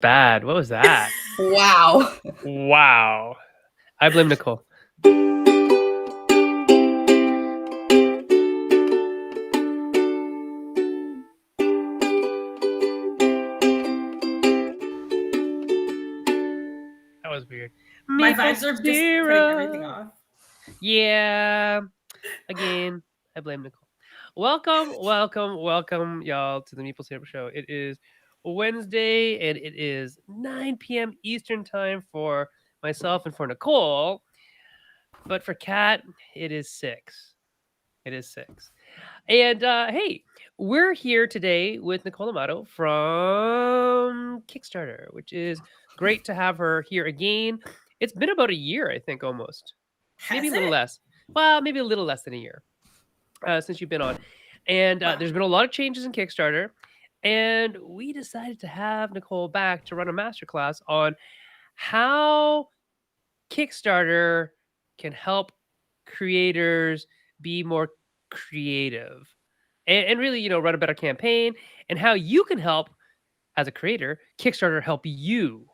bad. What was that? Wow. Wow. I blame Nicole. That was weird. My vibes are just putting everything off. Yeah. Again, I blame Nicole. Welcome, y'all, to the Meeple Syrup Show. It is Wednesday, and it is 9 p.m. Eastern Time for myself and for Nicole. But for Kat, it is 6. It is 6. And hey, we're here today with Nicole Amato from Kickstarter, which is great to have her here again. It's been about a year, I think, almost. Maybe a little less. Well, maybe a little less than a year since you've been on. And there's been a lot of changes in Kickstarter. And we decided to have Nicole back to run a masterclass on how Kickstarter can help creators be more creative and really, run a better campaign, and how you can help as a creator, Kickstarter help you.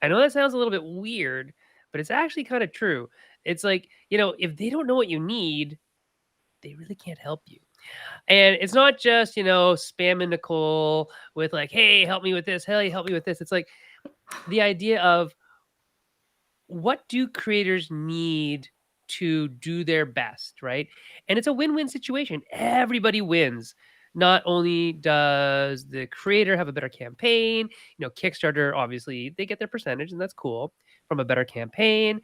I know that sounds a little bit weird, but it's actually kind of true. It's like, if they don't know what you need, they really can't help you. And it's not just, spamming Nicole with like, hey, help me with this. Hey, help me with this. It's like the idea of what do creators need to do their best, right? And it's a win-win situation. Everybody wins. Not only does the creator have a better campaign, Kickstarter, obviously, they get their percentage, and that's cool from a better campaign.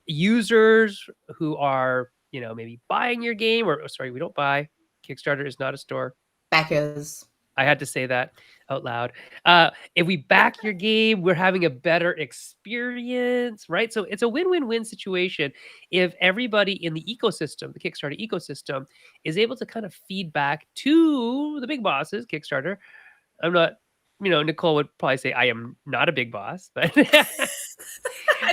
Users who are, maybe buying your game, or sorry, we don't buy. Kickstarter is not a store. Backers. I had to say that out loud. If we back your game, we're having a better experience, right? So it's a win-win-win situation if everybody in the ecosystem, the Kickstarter ecosystem, is able to kind of feed back to the big bosses, Kickstarter. I'm not, Nicole would probably say I am not a big boss, but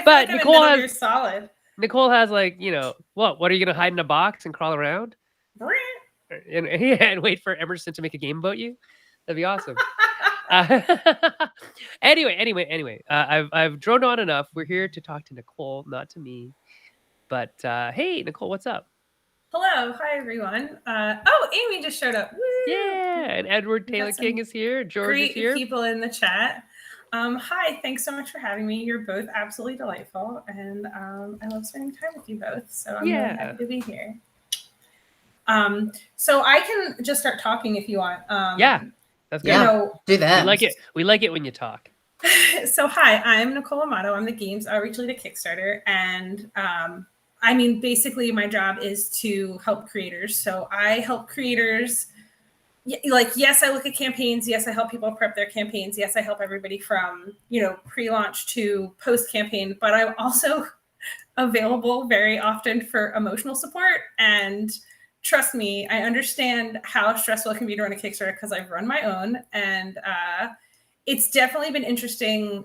but Nicole has, you're solid. Nicole has like, what are you going to hide in a box and crawl around? And wait for Emerson to make a game about you? That'd be awesome. Anyway. I've droned on enough. We're here to talk to Nicole, not to me. But hey, Nicole, what's up? Hello, hi everyone. Amy just showed up. Woo! Yeah, and Edward Taylor King is here. George is here. Great people in the chat. Hi, thanks so much for having me. You're both absolutely delightful, and I love spending time with you both. So I'm really happy to be here. So I can just start talking if you want. Yeah, that's good. Do that. We like it when you talk. So hi, I'm Nicole Amato. I'm the Games Outreach Lead at Kickstarter, and basically my job is to help creators. So I help creators. Yes, I look at campaigns. Yes, I help people prep their campaigns. Yes, I help everybody from pre-launch to post-campaign. But I'm also available very often for emotional support and. Trust me, I understand how stressful it can be to run a Kickstarter because I've run my own. And it's definitely been interesting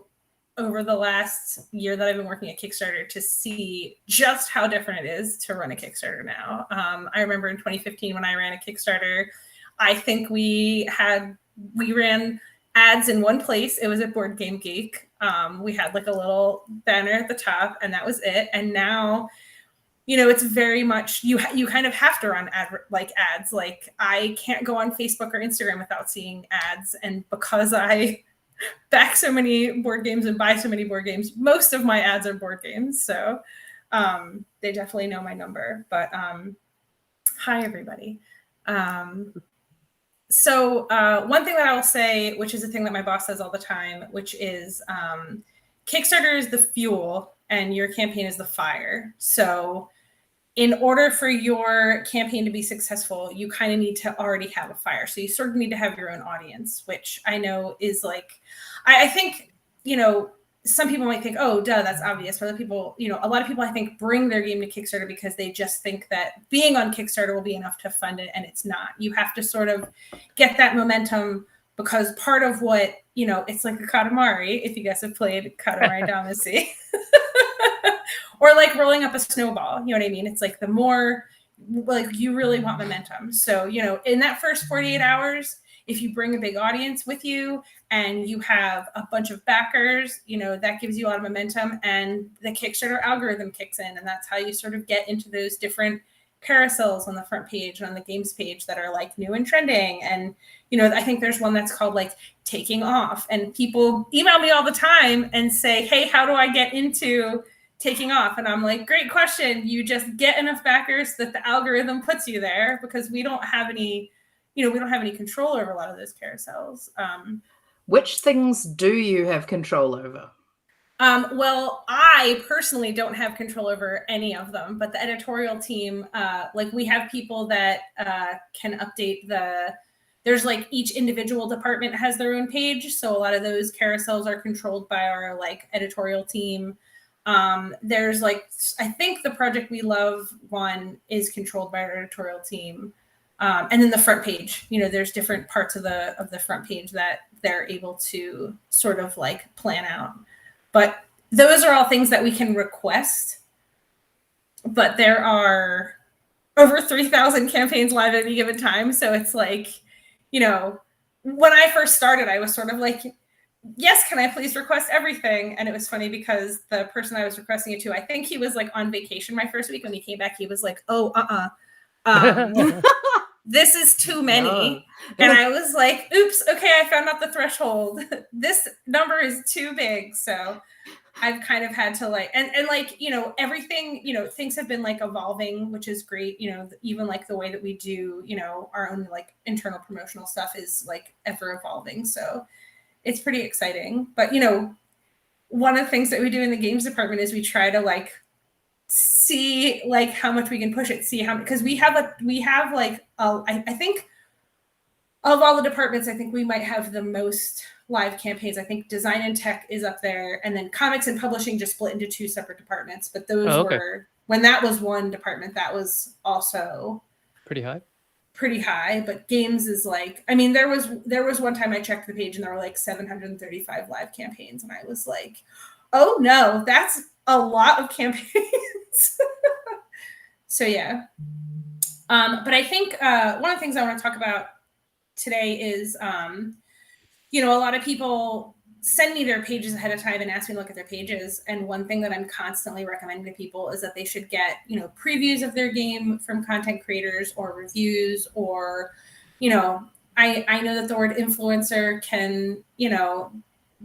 over the last year that I've been working at Kickstarter to see just how different it is to run a Kickstarter now. I remember in 2015 when I ran a Kickstarter, I think we ran ads in one place. It was at Boardgame Geek. We had like a little banner at the top and that was it. And now it's very much you kind of have to run ads. Like I can't go on Facebook or Instagram without seeing ads. And because I back so many board games and buy so many board games, most of my ads are board games. So they definitely know my number. But hi, everybody. So one thing that I will say, which is a thing that my boss says all the time, which is Kickstarter is the fuel and your campaign is the fire. So in order for your campaign to be successful, you kind of need to already have a fire. So you sort of need to have your own audience, which I know is like, I think, some people might think, oh, duh, that's obvious. For other people, a lot of people, I think, bring their game to Kickstarter because they just think that being on Kickstarter will be enough to fund it, and it's not. You have to sort of get that momentum because part of what, it's like a Katamari, if you guys have played Katamari Damacy. Or like rolling up a snowball, you know what I mean? It's like the more, like you really want momentum. So, in that first 48 hours, if you bring a big audience with you and you have a bunch of backers, that gives you a lot of momentum, and the Kickstarter algorithm kicks in, and that's how you sort of get into those different carousels on the front page and on the games page that are like new and trending. And I think there's one that's called like taking off, and people email me all the time and say, hey, how do I get into taking off? And I'm like, great question. You just get enough backers that the algorithm puts you there, because we don't have any control over a lot of those carousels. Which things do you have control over? Well, I personally don't have control over any of them, but the editorial team, we have people that can update there's like each individual department has their own page. So a lot of those carousels are controlled by our like editorial team. There's like, I think the Project We Love one is controlled by our editorial team. And then the front page, there's different parts of the front page that they're able to sort of like plan out. But those are all things that we can request. But there are over 3,000 campaigns live at any given time. So it's like, when I first started, I was sort of like, yes, can I please request everything? And it was funny because the person I was requesting it to, I think he was like on vacation my first week. When he came back, he was like, oh, this is too many. No. And I was like, oops, okay, I found out the threshold. This number is too big. So I've kind of had to like, and like, everything, things have been like evolving, which is great. Even like the way that we do, our own like internal promotional stuff is like ever evolving. So it's pretty exciting. But, one of the things that we do in the games department is we try to like see like how much we can push it, see how, because we have like, I think of all the departments, I think we might have the most live campaigns. I think design and tech is up there, and then comics and publishing just split into two separate departments. But those were, when that was one department, that was also pretty high. But games is like, I mean, there was one time I checked the page and there were like 735 live campaigns, and I was like, oh no, that's a lot of campaigns. So yeah. But I think one of the things I want to talk about today is, a lot of people send me their pages ahead of time and ask me to look at their pages. And one thing that I'm constantly recommending to people is that they should get, previews of their game from content creators, or reviews, or, I know that the word influencer can,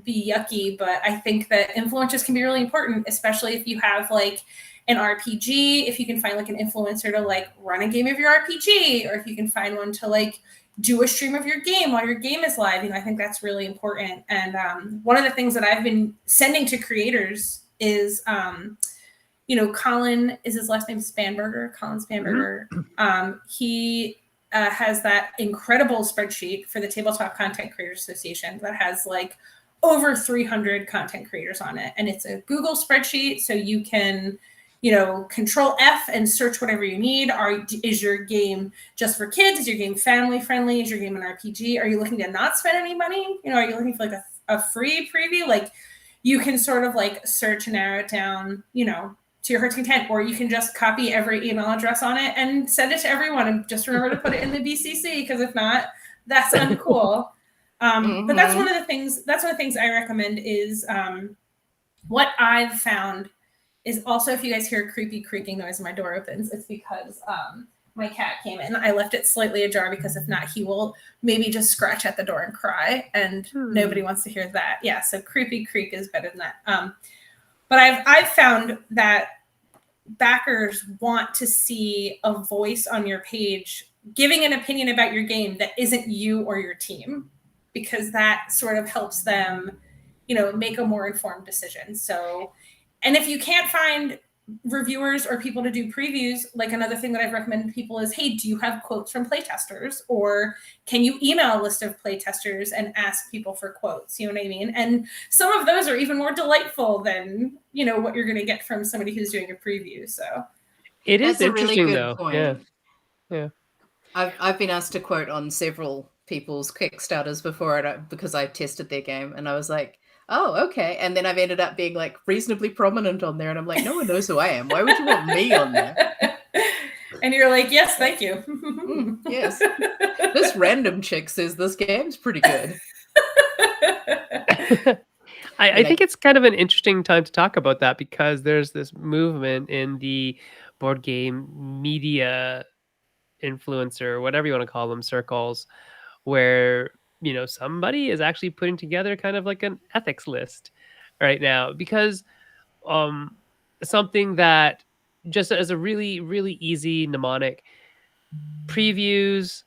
be yucky, but I think that influencers can be really important, especially if you have like an RPG, if you can find like an influencer to like run a game of your RPG, or if you can find one to like do a stream of your game while your game is live. I think that's really important. And one of the things that I've been sending to creators is, Colin, is his last name Spanberger? Colin Spanberger. Mm-hmm. He has that incredible spreadsheet for the Tabletop Content Creators Association that has like over 300 content creators on it. And it's a Google spreadsheet, so you can Control F and search whatever you need. Is your game just for kids? Is your game family friendly? Is your game an RPG? Are you looking to not spend any money? Are you looking for like a free preview? Like, you can sort of like search and narrow it down, to your heart's content, or you can just copy every email address on it and send it to everyone, and just remember to put it in the BCC, because if not, that's uncool. But that's one of the things I recommend is what I've found is also, if you guys hear a creepy creaking noise when my door opens, it's because my cat came in. I left it slightly ajar because if not, he will maybe just scratch at the door and cry, and nobody wants to hear that. Yeah, so creepy creak is better than that. But I've found that backers want to see a voice on your page giving an opinion about your game that isn't you or your team, because that sort of helps them, make a more informed decision. So, and if you can't find reviewers or people to do previews, like another thing that I've recommended to people is, hey, do you have quotes from playtesters? Or can you email a list of playtesters and ask people for quotes? You know what I mean? And some of those are even more delightful than, what you're going to get from somebody who's doing a preview. So it is That's interesting, a really good though. point. Yeah. I've been asked to quote on several people's Kickstarters before, because I tested their game, and I was like, oh, okay. And then I've ended up being like reasonably prominent on there, and I'm like, no one knows who I am. Why would you want me on there? And you're like, yes, thank you. Yes. This random chick says this game's pretty good. I And think it's kind of an interesting time to talk about that because there's this movement in the board game media influencer, whatever you want to call them, circles, where somebody is actually putting together kind of like an ethics list right now because um something that just as a really really easy mnemonic, previews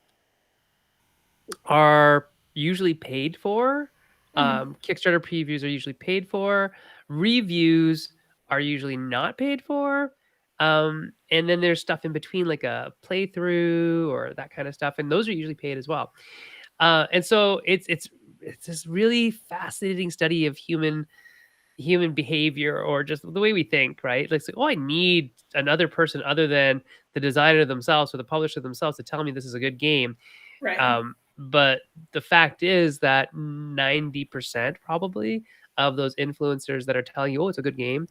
are usually paid for. Kickstarter previews are usually paid for. Reviews are usually not paid for. And then there's stuff in between, like a playthrough or that kind of stuff, and those are usually paid as well. And so it's this really fascinating study of human behavior or just the way we think, right? Like, oh, I need another person other than the designer themselves or the publisher themselves to tell me this is a good game. Right. But the fact is that 90% probably of those influencers that are telling you, oh, it's a good game,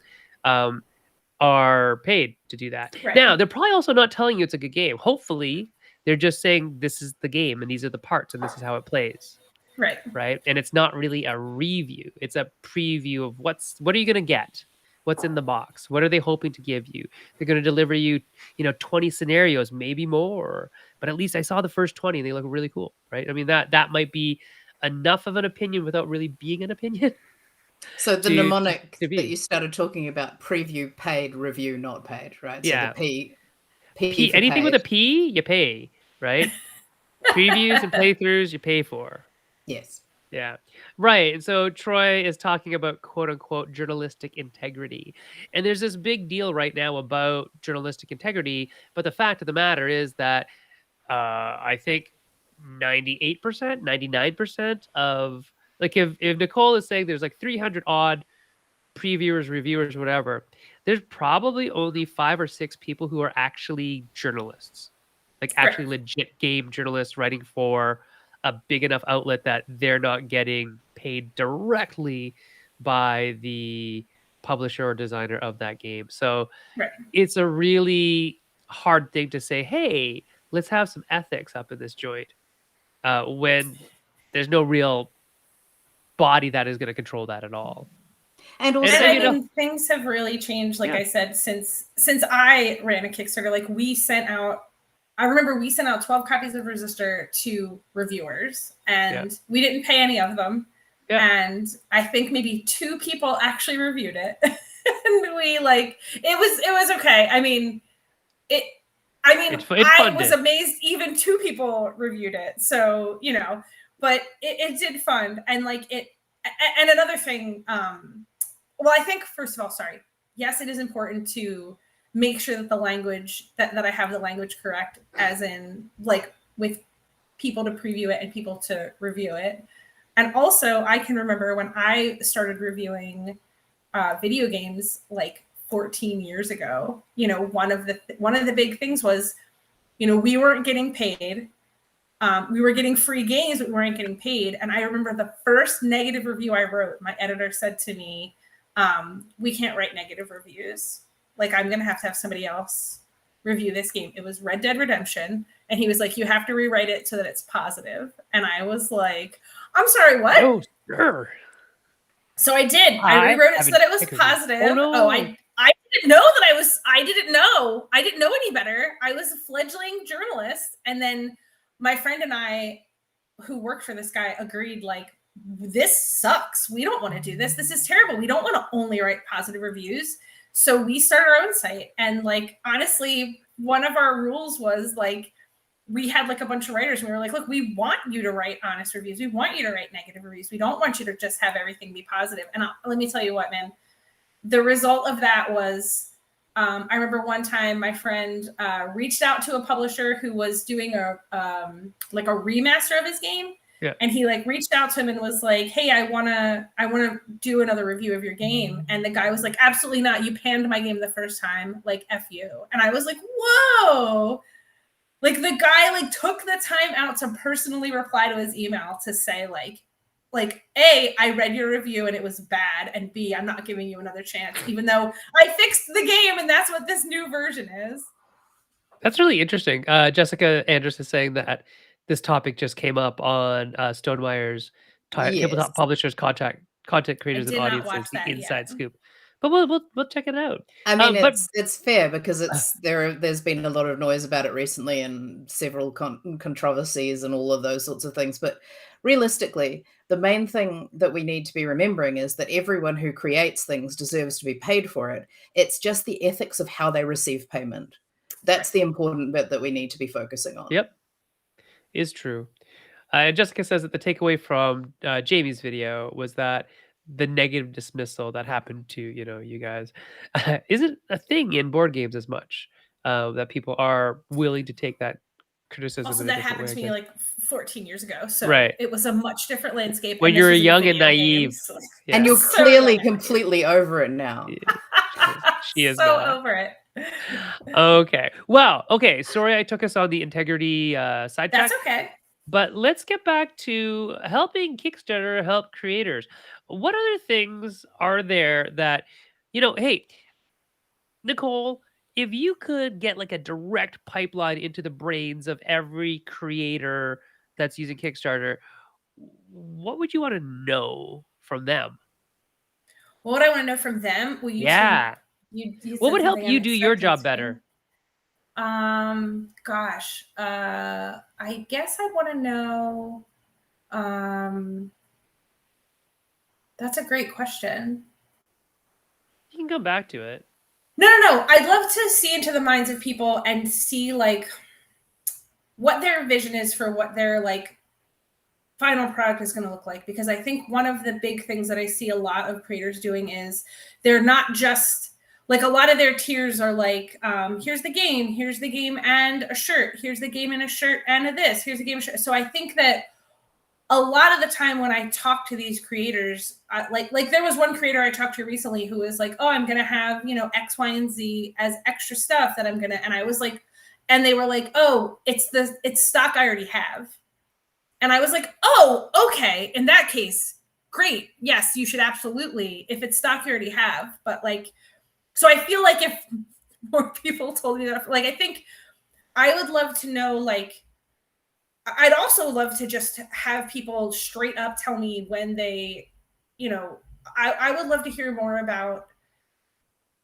are paid to do that. Right. Now, they're probably also not telling you it's a good game. Hopefully, they're just saying this is the game and these are the parts and this is how it plays. Right. Right. And it's not really a review. It's a preview of what are you going to get? What's in the box? What are they hoping to give you? They're going to deliver you, 20 scenarios, maybe more, but at least I saw the first 20 and they look really cool. Right. I mean, that might be enough of an opinion without really being an opinion. So the to mnemonic be. that you started talking about, preview paid, review not paid, right? Yeah. So the P for anything with a paid. P, you pay, right? Previews and playthroughs, you pay for. Yes. Yeah, right. And so Troy is talking about quote unquote journalistic integrity. And there's this big deal right now about journalistic integrity. But the fact of the matter is that I think 98%, 99% of, like, if Nicole is saying there's like 300 odd previewers, reviewers, whatever, there's probably only 5 or 6 people who are actually journalists, like actually legit game journalists writing for a big enough outlet that they're not getting paid directly by the publisher or designer of that game. So it's a really hard thing to say, hey, let's have some ethics up in this joint, when there's no real body that is going to control that at all. And also, I mean, things have really changed, like I said, since I ran a Kickstarter. Like, we sent out, I remember we sent out 12 copies of Resistor to reviewers, and we didn't pay any of them. And I think maybe 2 people actually reviewed it. And we it was okay. I mean, I was amazed even 2 people reviewed it. So, but it did fund. And and another thing, well, I think, first of all, yes, it is important to make sure that the language, that I have the language correct, as in, like, with people to preview it and people to review it. And also, I can remember when I started reviewing video games, like 14 years ago, one of the big things was, we weren't getting paid. We were getting free games, but we weren't getting paid. And I remember the first negative review I wrote, my editor said to me, we can't write negative reviews. Like, I'm going to have somebody else review this game. It was Red Dead Redemption. And he was like, you have to rewrite it so that it's positive. And I was like, I'm sorry, what? Oh, sure. So I did. I rewrote it so that it was positive. Oh, no. I didn't know that I didn't know any better. I was a fledgling journalist. And then my friend and I, who worked for this guy, agreed, like, this sucks. We don't want to do this. This is terrible. We don't want to only write positive reviews. So we started our own site. And, like, honestly, one of our rules was, like, we had, like, a bunch of writers, and we were like, look, we want you to write honest reviews. We want you to write negative reviews. We don't want you to just have everything be positive. And let me tell you what, man, the result of that was, I remember one time my friend reached out to a publisher who was doing a remaster of his game. Yeah. And he, like, reached out to him and was like, hey, I wanna do another review of your game. And the guy was like, absolutely not. You panned my game the first time. Like, F you. And I was like, whoa. Like, the guy, like, took the time out to personally reply to his email to say, like, A, I read your review and it was bad, and B, I'm not giving you another chance, even though I fixed the game and that's what this new version is. That's really interesting. Jessica Andrus is saying that this topic just came up on Stonemeyer's Tabletop Publishers Contract content creators and did not audiences, watch the that inside yet. scoop. But we'll check it out. I mean, but it's fair because there's been a lot of noise about it recently and several controversies and all of those sorts of things. But realistically, the main thing that we need to be remembering is that everyone who creates things deserves to be paid for it. It's just the ethics of how they receive payment. That's the important bit that we need to be focusing on. Yep, is true. And Jessica says that the takeaway from Jamie's video was that the negative dismissal that happened to you guys isn't a thing in board games as much. That people are willing to take that criticism Also, in a that different happened way. to me like 14 years ago, so Right. it was a much different landscape. When and this you're was in young and video naive. games. Yeah. And you're So clearly young and completely over it now. She is so not. over it. Okay. Well, okay. Sorry I took us on the integrity sidetrack. That's okay. But let's get back to helping Kickstarter help creators. What other things are there that, hey, Nicole, if you could get like a direct pipeline into the brains of every creator that's using Kickstarter, what would you want to know from them? Well, what I want to know from them, well, Yeah. you What said would help something you I'm do your expecting job to. better? Gosh, I guess I want to know. That's a great question. You can come back to it. No. I'd love to see into the minds of people and see like what their vision is for what their like final product is going to look like. Because I think one of the big things that I see a lot of creators doing is they're not just like a lot of their tiers are like, here's the game and a shirt, here's the game and a shirt and a this, here's the game and a shirt. So I think that a lot of the time when I talk to these creators, like there was one creator I talked to recently who was like, oh, I'm going to have, X, Y, and Z as extra stuff that I'm going to, and I was like, and they were like, oh, it's stock I already have. And I was like, oh, okay. In that case, great. Yes, you should absolutely, if it's stock you already have. But like, so I feel like if more people told me that, like, I think I would love to know, like, I'd also love to just have people straight up tell me when they, I would love to hear more about,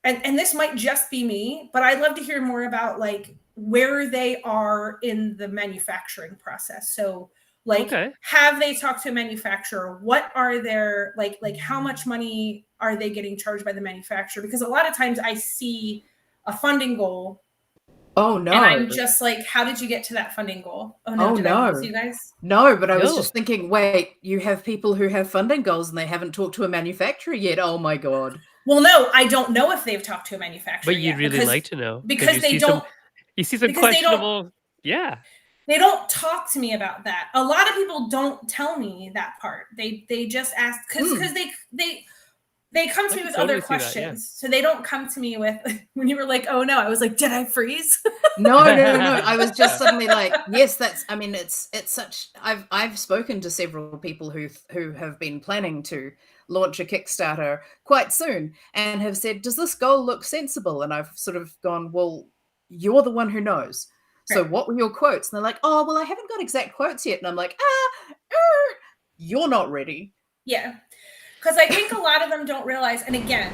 and this might just be me, but I'd love to hear more about like where they are in the manufacturing process. So like, Okay. have they talked to a manufacturer? What are their, like how much money are they getting charged by the manufacturer? Because a lot of times I see a funding goal. Oh, no. And I'm just like, how did you get to that funding goal? Oh, no. Did I lose you guys? No, but I was No. just thinking, wait, you have people who have funding goals and they haven't talked to a manufacturer yet. Oh, my God. Well, no, I don't know if they've talked to a manufacturer But you'd yet. really like to know. Because they don't. You see some because they don't- questionable. Yeah. They don't talk to me about that. A lot of people don't tell me that part. They just ask because they come to me with other questions. So they don't come to me with, when you were like, oh no, I was like, did I freeze? No. I was just suddenly like, yes, it's such, I've spoken to several people who have been planning to launch a Kickstarter quite soon and have said, does this goal look sensible? And I've sort of gone, well, you're the one who knows. So what were your quotes? And they're like, oh, well, I haven't got exact quotes yet. And I'm like, you're not ready. Yeah. Because I think a lot of them don't realize, and again,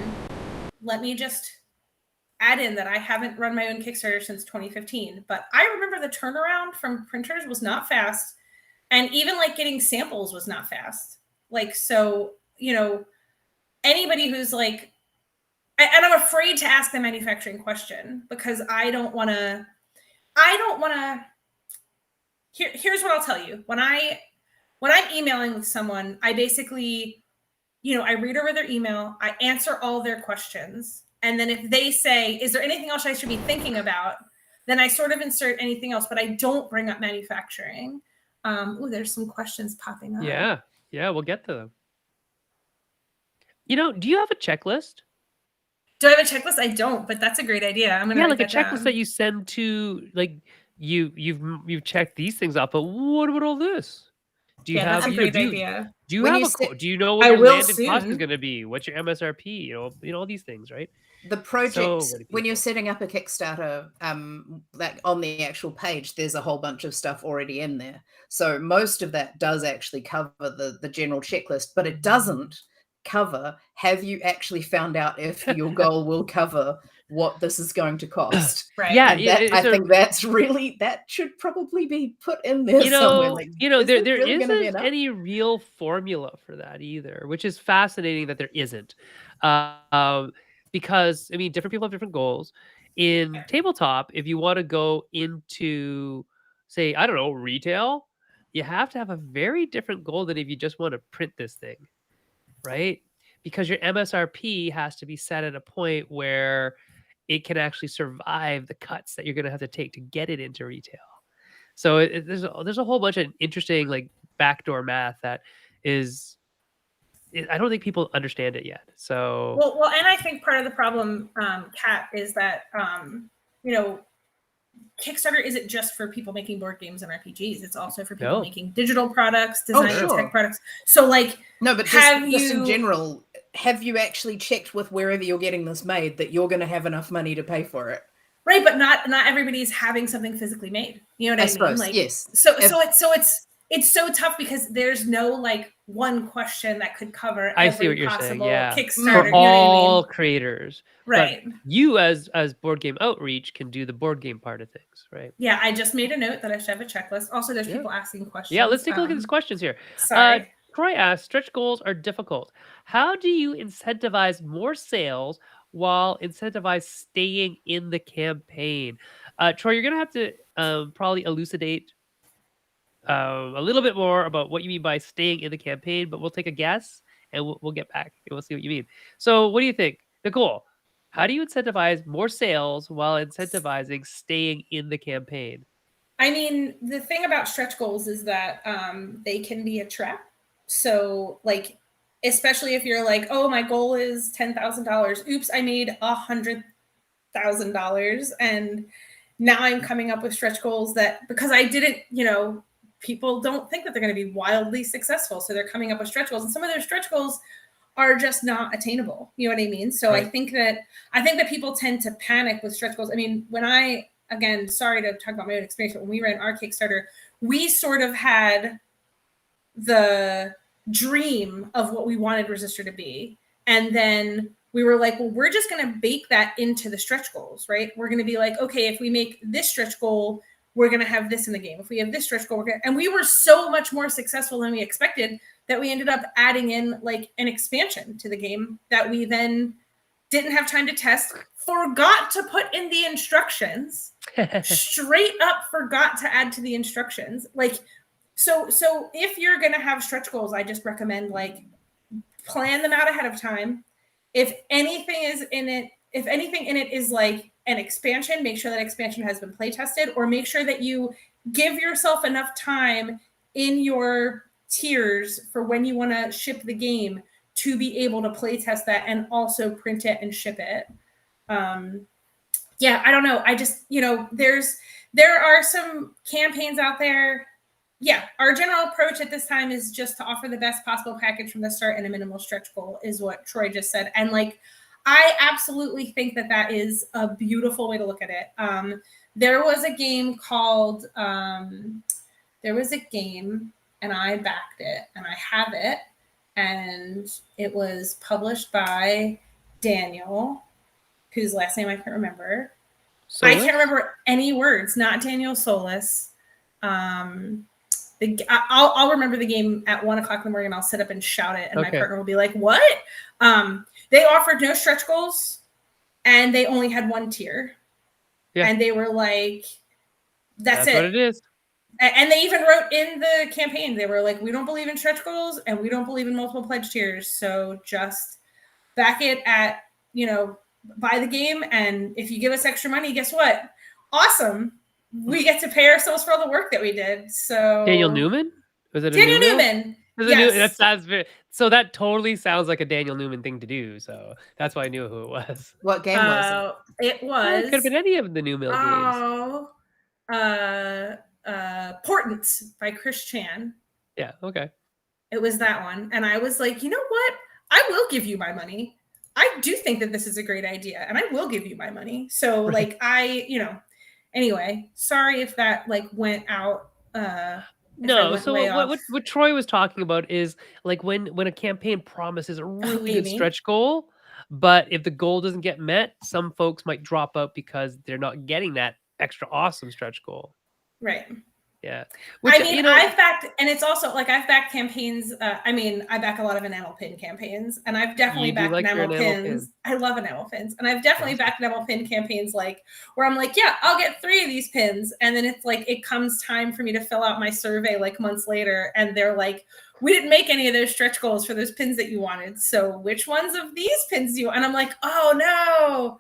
let me just add in that I haven't run my own Kickstarter since 2015, but I remember the turnaround from printers was not fast. And even like getting samples was not fast. Like, so, anybody who's like, and I'm afraid to ask the manufacturing question because I don't want to, here's what I'll tell you. When I'm emailing with someone, I basically, I read over their email, I answer all their questions. And then if they say, is there anything else I should be thinking about? Then I sort of insert anything else, but I don't bring up manufacturing. There's some questions popping up. Yeah, we'll get to them. Do you have a checklist? Do I have a checklist? I don't, but that's a great idea. I'm gonna like a checklist down. that you send to like you've checked these things off, but what about all this? Do you have that's a great idea. Do you When have you a say- do you know what I your will landed cost is soon. going to be? What's your MSRP? All these things, right? The project, So many when you're people. setting up a Kickstarter, like on the actual page, there's a whole bunch of stuff already in there. So most of that does actually cover the general checklist, but it doesn't cover, have you actually found out if your goal will cover what this is going to cost? Right. Yeah, And that, I think that's really, that should probably be put in there somewhere. Like, there really gonna be isn't enough? any real formula for that either, which is fascinating that there isn't. Because I mean, different people have different goals. In tabletop, if you want to go into, say, I don't know, retail, you have to have a very different goal than if you just want to print this thing, right? Because your MSRP has to be set at a point where it can actually survive the cuts that you're going to have to take to get it into retail. So there's a whole bunch of interesting like backdoor math that is, I don't think people understand it yet. So well, and I think part of the problem, Kat, is that Kickstarter isn't just for people making board games and RPGs. It's also for people making digital products, designing tech products. So like, no, but just in general, have you actually checked with wherever you're getting this made that you're going to have enough money to pay for it? Right, but not everybody's having something physically made. You know what I mean? Suppose, like, yes. So it's so tough because there's no like one question that could cover every possible Kickstarter. For all creators, right? But you as Board Game Outreach can do the board game part of things, right? Yeah, I just made a note that I should have a checklist. Also, there's people asking questions. Yeah, let's take a look at these questions here. Sorry. Troy asks, stretch goals are difficult. How do you incentivize more sales while incentivize staying in the campaign? Troy, you're going to have to probably elucidate a little bit more about what you mean by staying in the campaign, but we'll take a guess and we'll get back and we'll see what you mean. So what do you think? Nicole, how do you incentivize more sales while incentivizing staying in the campaign? I mean, the thing about stretch goals is that they can be a trap. So like, especially if you're like, oh, my goal is $10,000. Oops, I made $100,000. And now I'm coming up with stretch goals that, because I didn't, people don't think that they're going to be wildly successful. So they're coming up with stretch goals, and some of their stretch goals are just not attainable. You know what I mean? So right. I think that people tend to panic with stretch goals. I mean, again, sorry to talk about my own experience, but when we ran our Kickstarter, we sort of had the dream of what we wanted Resistor to be. And then we were like, well, we're just going to bake that into the stretch goals, right? We're going to be like, okay, if we make this stretch goal, we're going to have this in the game. If we have this stretch goal, and we were so much more successful than we expected that we ended up adding in like an expansion to the game that we then didn't have time to test, forgot to put in the instructions, straight up forgot to add to the instructions. Like, so if you're going to have stretch goals, I just recommend like plan them out ahead of time. If anything in it is like an expansion, make sure that expansion has been play tested, or make sure that you give yourself enough time in your tiers for when you want to ship the game to be able to play test that and also print it and ship it. I don't know. I just, there are some campaigns out there. Yeah, our general approach at this time is just to offer the best possible package from the start, and a minimal stretch goal is what Troy just said. And like, I absolutely think that is a beautiful way to look at it. There was a game called, and I backed it and I have it, and it was published by Daniel, whose last name I can't remember. Solis? I can't remember any words, not Daniel Solis. I'll remember the game at 1:00 in the morning, and I'll sit up and shout it, and my partner will be like, what? They offered no stretch goals, and they only had one tier. Yeah. And they were like, that's it. What it is. And they even wrote in the campaign, they were like, we don't believe in stretch goals, and we don't believe in multiple pledge tiers. So just back it at, buy the game. And if you give us extra money, guess what? Awesome. We get to pay ourselves for all the work that we did. So Daniel Newman? Was it Daniel Newman? Yes. So that totally sounds like a Daniel Newman thing to do. So that's why I knew who it was. What game was it? It was. It could have been any of the New Mill games. Portents by Chris Chan. Yeah, okay. It was that one. And I was like, you know what? I will give you my money. I do think that this is a great idea, and I will give you my money. So like anyway, sorry if that like went out No, so what Troy was talking about is like when a campaign promises a really good Amy. stretch goal, but if the goal doesn't get met, some folks might drop out because they're not getting that extra awesome stretch goal. Right. Yeah. I mean, I've backed, and it's also like I've backed campaigns. I mean, I back a lot of enamel pin campaigns, and I've definitely backed enamel pins. I love enamel pins, and I've definitely backed enamel pin campaigns like where I'm like, yeah, I'll get 3 of these pins, and then it's like it comes time for me to fill out my survey like months later, and they're like, we didn't make any of those stretch goals for those pins that you wanted. So which ones of these pins do you? And I'm like, oh no.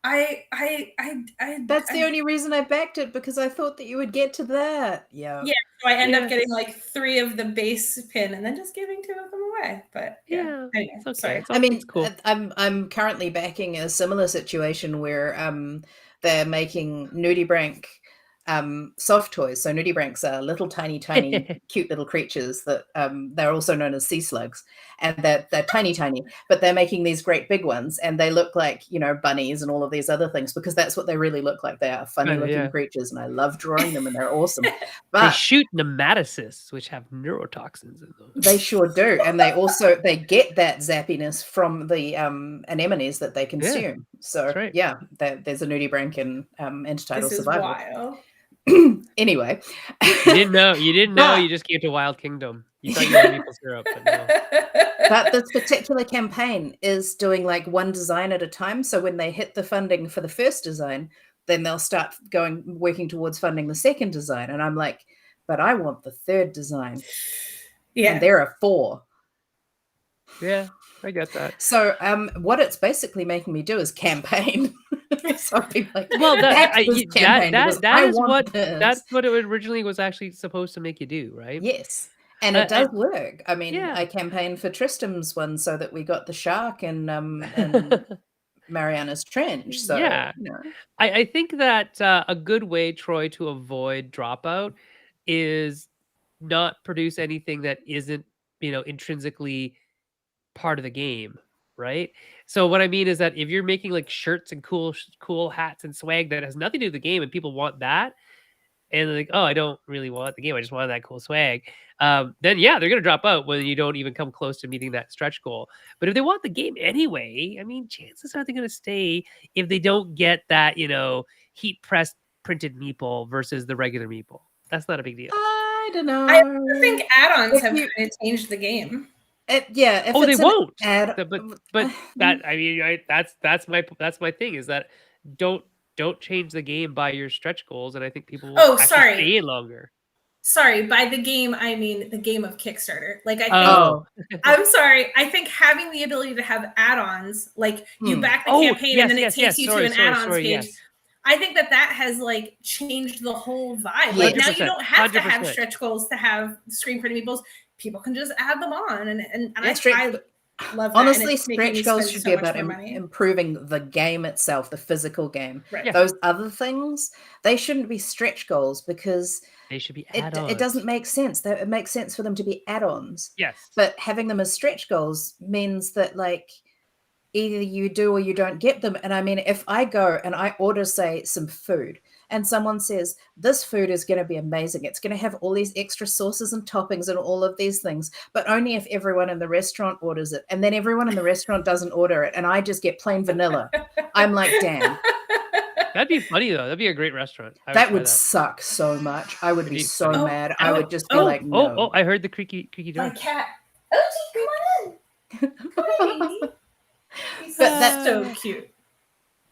That's the only reason I backed it, because I thought that you would get to that. Yeah. Yeah. So I end up getting like 3 of the base pin and then just giving 2 of them away. But yeah. Anyway, it's okay. Sorry. I mean, it's cool. I'm currently backing a similar situation where they're making Nudibranch soft toys. So Nudibranchs are little tiny cute little creatures that they're also known as sea slugs, and they're tiny, but they're making these great big ones, and they look like, you know, bunnies and all of these other things, because that's what they really look like. They are funny looking creatures, and I love drawing them, and they're awesome. But they shoot nematocysts, which have neurotoxins in them. They sure do, and they get that zappiness from the anemones that they consume. So yeah, there's a Nudibranch in Intertidal Survival. Wild. Anyway, you didn't know. You just came to Wild Kingdom. You thought you had maple syrup, but no. But this particular campaign is doing like one design at a time. So when they hit the funding for the first design, then they'll start working towards funding the second design. And I'm like, but I want the third design. Yeah, and there are 4. Yeah, I get that. So what it's basically making me do is campaign. So people like, well, that's what it originally was actually supposed to make you do, right? Yes, and it does work. I mean, I campaigned for Tristram's one so that we got the shark and Mariana's Trench. So yeah, you know. I think that a good way, Troy, to avoid dropout is not produce anything that isn't, you know, intrinsically part of the game, right? So what I mean is that if you're making like shirts and cool hats and swag that has nothing to do with the game, and people want that, and they're like, oh, I don't really want the game, I just want that cool swag, then yeah, they're gonna drop out when you don't even come close to meeting that stretch goal. But if they want the game anyway, I mean, chances are they're gonna stay if they don't get that, you know, heat pressed printed meeple versus the regular meeple. That's not a big deal. I don't know. I think add-ons have kind of changed the game. Yeah. They won't. But that, I mean, that's my thing, is that don't change the game by your stretch goals, and I think people will stay in longer. Sorry, by the game I mean the game of Kickstarter. Like I think I'm sorry. I think having the ability to have add-ons, like you back the campaign and then it takes you to an add-ons page. Yes. I think that has like changed the whole vibe. Like now you don't have 100%. To have stretch goals to have screen printed meeples. People can just add them on, and I love that. Honestly, stretch goals should be about improving the game itself, the physical game. Right. Yeah. Those other things, they shouldn't be stretch goals, because they should be add-ons. It doesn't make sense. It makes sense for them to be add-ons. Yes. But having them as stretch goals means that like either you do or you don't get them. And I mean, if I go and I order, say, some food, and someone says, this food is going to be amazing, it's going to have all these extra sauces and toppings and all of these things, but only if everyone in the restaurant orders it, and then everyone in the restaurant doesn't order it, and I just get plain vanilla, I'm like, damn. That'd be funny, though. That'd be a great restaurant. That would suck so much. I would be so mad. I would just be like, no. Oh, I heard the creaky door. My cat. Oh, come on in. Come on, baby. But that's so cute.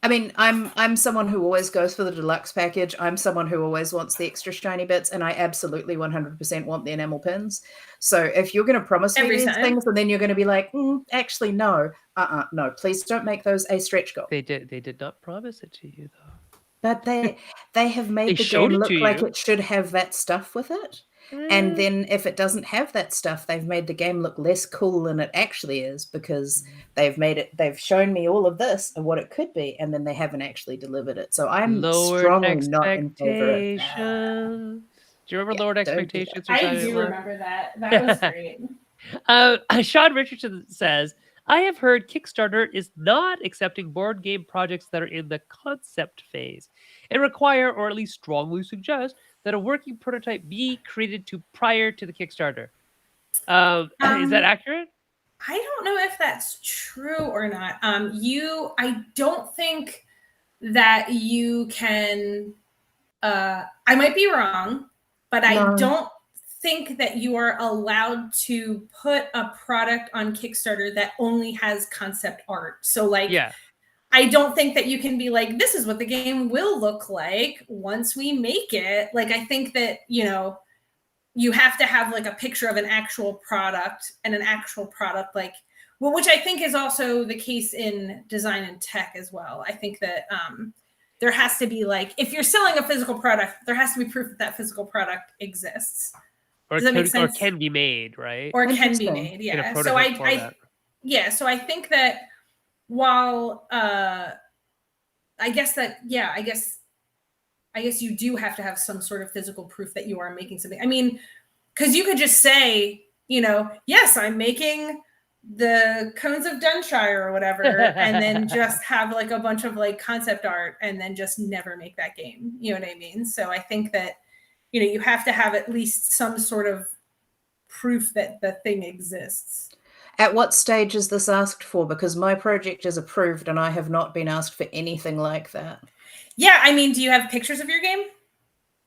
I mean, I'm someone who always goes for the deluxe package. I'm someone who always wants the extra shiny bits, and I absolutely 100% want the enamel pins. So if you're going to promise me these things, and then you're going to be like, actually, no, no, please don't make those a stretch goal. They did not promise it to you, though. But they have made the game look like it should have that stuff with it. And then if it doesn't have that stuff, they've made the game look less cool than it actually is, because they've shown me all of this and what it could be, and then they haven't actually delivered it. So I'm strongly not in favor of that. Do you remember Lowered Expectations? I do remember that. That was great. Sean Richardson says, I have heard Kickstarter is not accepting board game projects that are in the concept phase and require, or at least strongly suggest, that a working prototype be created prior to the Kickstarter. Is that accurate? I don't know if that's true or not. I don't think that you can. I might be wrong, but I don't think that you are allowed to put a product on Kickstarter that only has concept art. So, like, yeah. I don't think that you can be like, this is what the game will look like once we make it. Like, I think that, you have to have like a picture of an actual product and an actual product, like, well, which I think is also the case in design and tech as well. I think that there has to be, like, if you're selling a physical product, there has to be proof that that physical product exists. Or can be made, right? Or can be made, yeah. So I think that while I guess you do have to have some sort of physical proof that you are making something. I mean, because you could just say, yes, I'm making the Cones of Dunshire or whatever, and then just have like a bunch of like concept art and then just never make that game. You know what I mean? So I think that, you have to have at least some sort of proof that the thing exists. At what stage is this asked for? Because my project is approved and I have not been asked for anything like that. Yeah, I mean, do you have pictures of your game?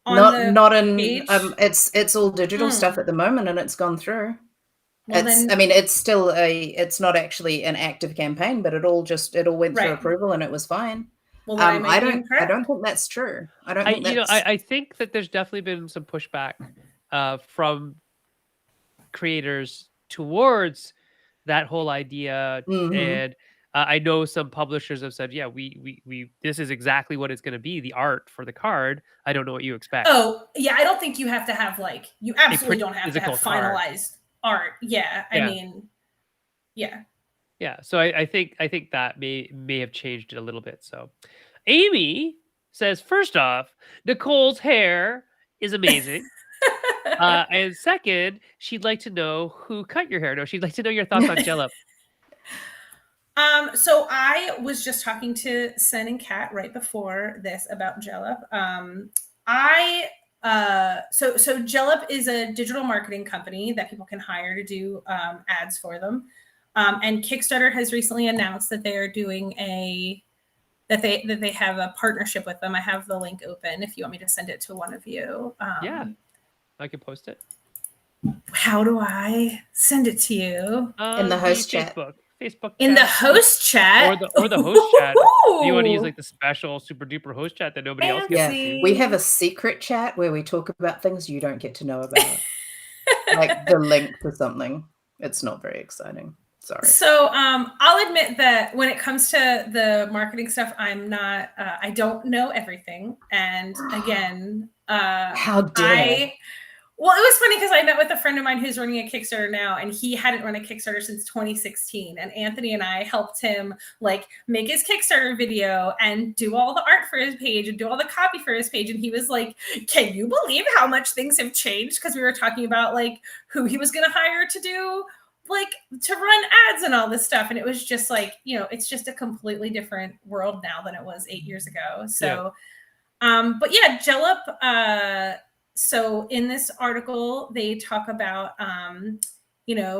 Not in it's all digital stuff at the moment, and it's gone through. Well, it's not actually an active campaign, but it all went through approval and it was fine. Well, I don't think that's true. I think that there's definitely been some pushback from creators towards that whole idea, and I know some publishers have said, yeah, we this is exactly what it's going to be, the art for the card. I don't know what you expect. Oh, yeah, I don't think you have to have you absolutely don't have to have finalized art. Yeah, I mean, yeah. Yeah, so I think that may have changed it a little bit. So Amy says, first off, Nicole's hair is amazing. And second, she'd like to know who cut your hair. No, she'd like to know your thoughts on Jellup. So I was just talking to Sen and Kat right before this about Jellup. So Jellup is a digital marketing company that people can hire to do ads for them. And Kickstarter has recently announced that they are doing that they have a partnership with them. I have the link open if you want me to send it to one of you. Yeah, I can post it. How do I send it to you? In the host chat. Facebook in chat. The host chat or the host chat. Do you want to use like the special super duper host chat that nobody else gets to? We have a secret chat where we talk about things you don't get to know about. Like the link to something. It's not very exciting. Sorry. So I'll admit that when it comes to the marketing stuff, I'm not I don't know everything. And again, how dare well, it was funny because I met with a friend of mine who's running a Kickstarter now, and he hadn't run a Kickstarter since 2016. And Anthony and I helped him make his Kickstarter video and do all the art for his page and do all the copy for his page. And he was like, can you believe how much things have changed? Because we were talking about who he was going to hire to do to run ads and all this stuff. And it was just it's just a completely different world now than it was 8 years ago. So, but yeah, Jellup, so in this article, they talk about,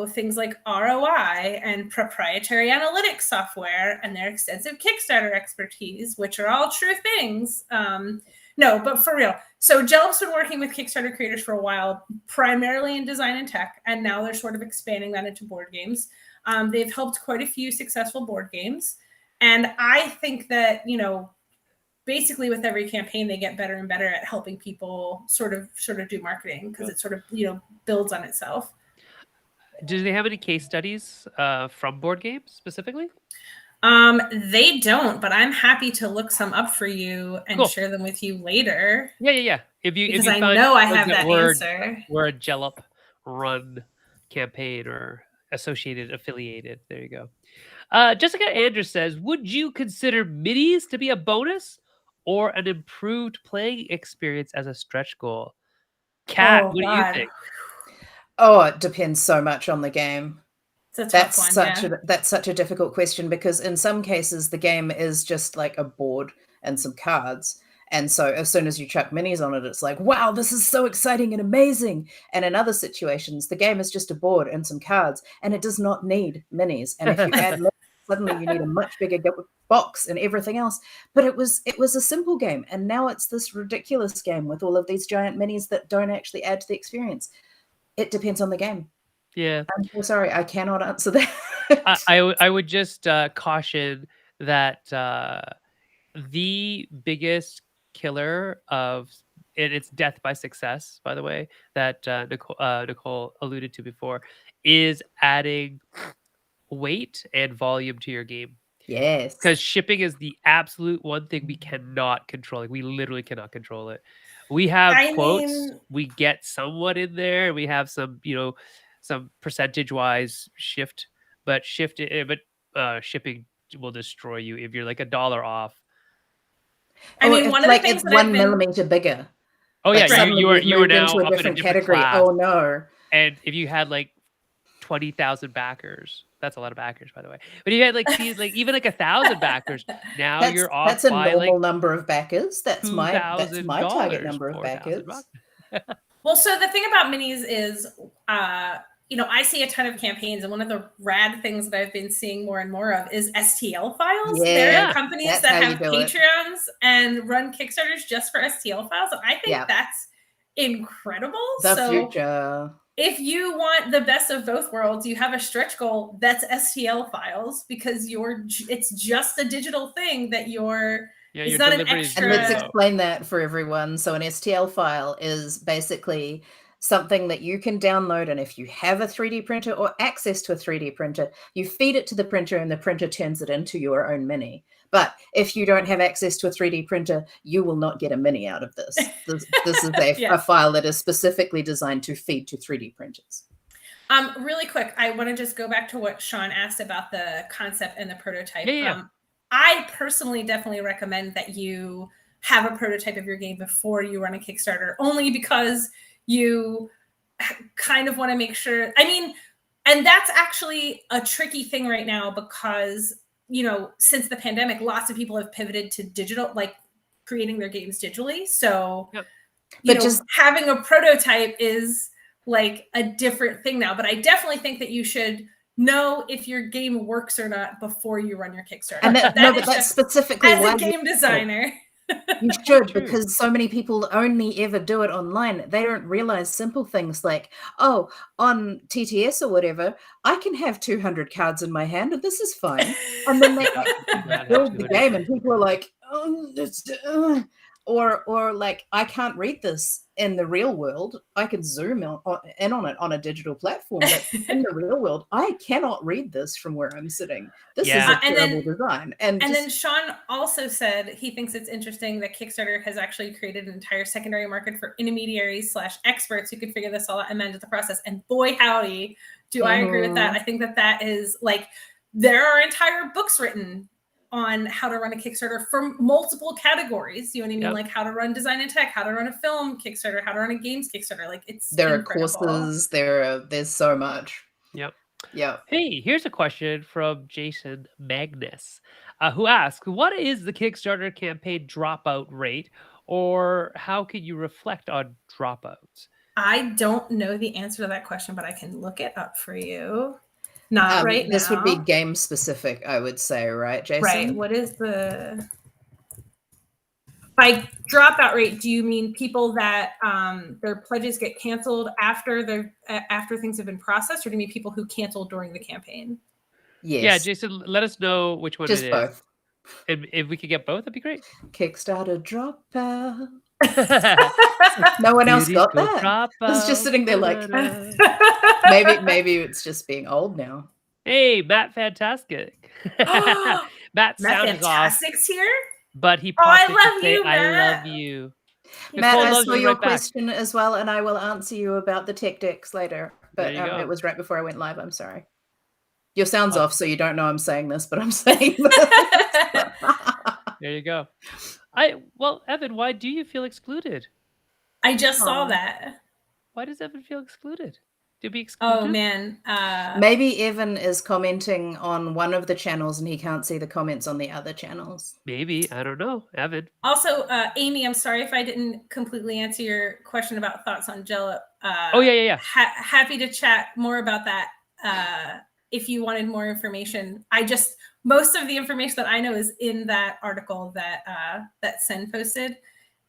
things like ROI and proprietary analytics software and their extensive Kickstarter expertise, which are all true things. No, but for real. So Jellup's been working with Kickstarter creators for a while, primarily in design and tech, and now they're sort of expanding that into board games. They've helped quite a few successful board games. And I think that, basically with every campaign, they get better and better at helping people sort of do marketing because it sort of, builds on itself. Do they have any case studies from board games specifically? They don't, but I'm happy to look some up for you and share them with you later. Yeah. Because I know I have that answer. We're a Jellup run campaign or affiliated. There you go. Jessica Andrews says, would you consider minis to be a bonus or an improved playing experience as a stretch goal? Kat, what do you think? Oh, it depends so much on the game. That's such a difficult question because in some cases the game is just like a board and some cards, And so as soon as you chuck minis on it, it's like, wow, this is so exciting and amazing. And in other situations, the game is just a board and some cards, and it does not need minis. And if you add minis, suddenly you need a much bigger box and everything else. But it was a simple game, and now it's this ridiculous game with all of these giant minis that don't actually add to the experience. It depends on the game. Yeah. I'm so sorry, I cannot answer that. I would just caution that the biggest killer of, and it's death by success, by the way, that Nicole alluded to before, is adding weight and volume to your game. Yes. Because shipping is the absolute one thing we cannot control. Like, we literally cannot control it. We have quotes, we get somewhat in there, we have some, some percentage wise shift, but shipping will destroy you if you're like $1 off. I mean, one of the things it's 1 millimeter bigger. Oh yeah, you are now into a up different in a different category. class. Oh no! And if you had like 20,000 backers, that's a lot of backers, by the way. But if you had like even like 1,000 backers, now you're off. That's a by normal like number of backers. That's my target number of backers. Well, so the thing about minis is, I see a ton of campaigns, and one of the rad things that I've been seeing more and more of is STL files. Yeah, there are companies that have Patreons and run Kickstarters just for STL files, and I think that's incredible. The future. If you want the best of both worlds, you have a stretch goal that's STL files, because it's just a digital thing that it's not an extra. And let's explain that for everyone. So an STL file is basically something that you can download, and if you have a 3D printer or access to a 3D printer, you feed it to the printer and the printer turns it into your own mini. But if you don't have access to a 3D printer, you will not get a mini out of this. This is a file that is specifically designed to feed to 3D printers. Really quick, I want to just go back to what Sean asked about the concept and the prototype. Yeah. I personally definitely recommend that you have a prototype of your game before you run a Kickstarter, only because you kind of want to make sure. I mean, and that's actually a tricky thing right now, because since the pandemic, lots of people have pivoted to digital, like creating their games digitally. So, just having a prototype is like a different thing now. But I definitely think that you should know if your game works or not before you run your Kickstarter. And that's specifically as a game designer. You should, because so many people only ever do it online. They don't realize simple things like, oh, on TTS or whatever, I can have 200 cards in my hand and this is fine. And then they build the game and people are like, oh, or like, I can't read this in the real world. I can zoom in on it on a digital platform, but in the real world, I cannot read this from where I'm sitting. This is a terrible design. And then Sean also said he thinks it's interesting that Kickstarter has actually created an entire secondary market for intermediaries / experts who could figure this all out and manage the process. And boy, howdy, do I agree with that. I think that is like, there are entire books written on how to run a Kickstarter for multiple categories. You know what I mean? Like how to run design and tech, how to run a film Kickstarter, how to run a games Kickstarter. Like there incredible. Are courses, there's so much. Yep. Yeah. Hey, here's a question from Jason Magnus, who asks, what is the Kickstarter campaign dropout rate, or how can you reflect on dropouts? I don't know the answer to that question, but I can look it up for you. Not right now. This would be game specific, I would say, right, Jason? Right. What is the... By dropout rate, do you mean people that their pledges get canceled after things have been processed, or do you mean people who canceled during the campaign? Yes. Yeah, Jason, let us know which one Just it is. Both. And if we could get both, that'd be great. Kickstarter dropout. No one else got that. I was just sitting there like, maybe it's just being old now. Hey, Matt Fantastic. Matt Fantastic's here, but he I love you, Matt. I love you. Matt, I saw your question as well, and I will answer you about the tech decks later. But it was right before I went live. I'm sorry. Your sound's off, so you don't know I'm saying this, but I'm saying this. There you go. Well, Evan, why do you feel excluded? I just saw that. Why does Evan feel excluded? to be exclusive? Oh man. Maybe Evan is commenting on one of the channels and he can't see the comments on the other channels. Maybe. I don't know. Evan. Also, Amy, I'm sorry if I didn't completely answer your question about thoughts on Jellup. Oh, yeah. Happy to chat more about that if you wanted more information. Most of the information that I know is in that article that that Sen posted.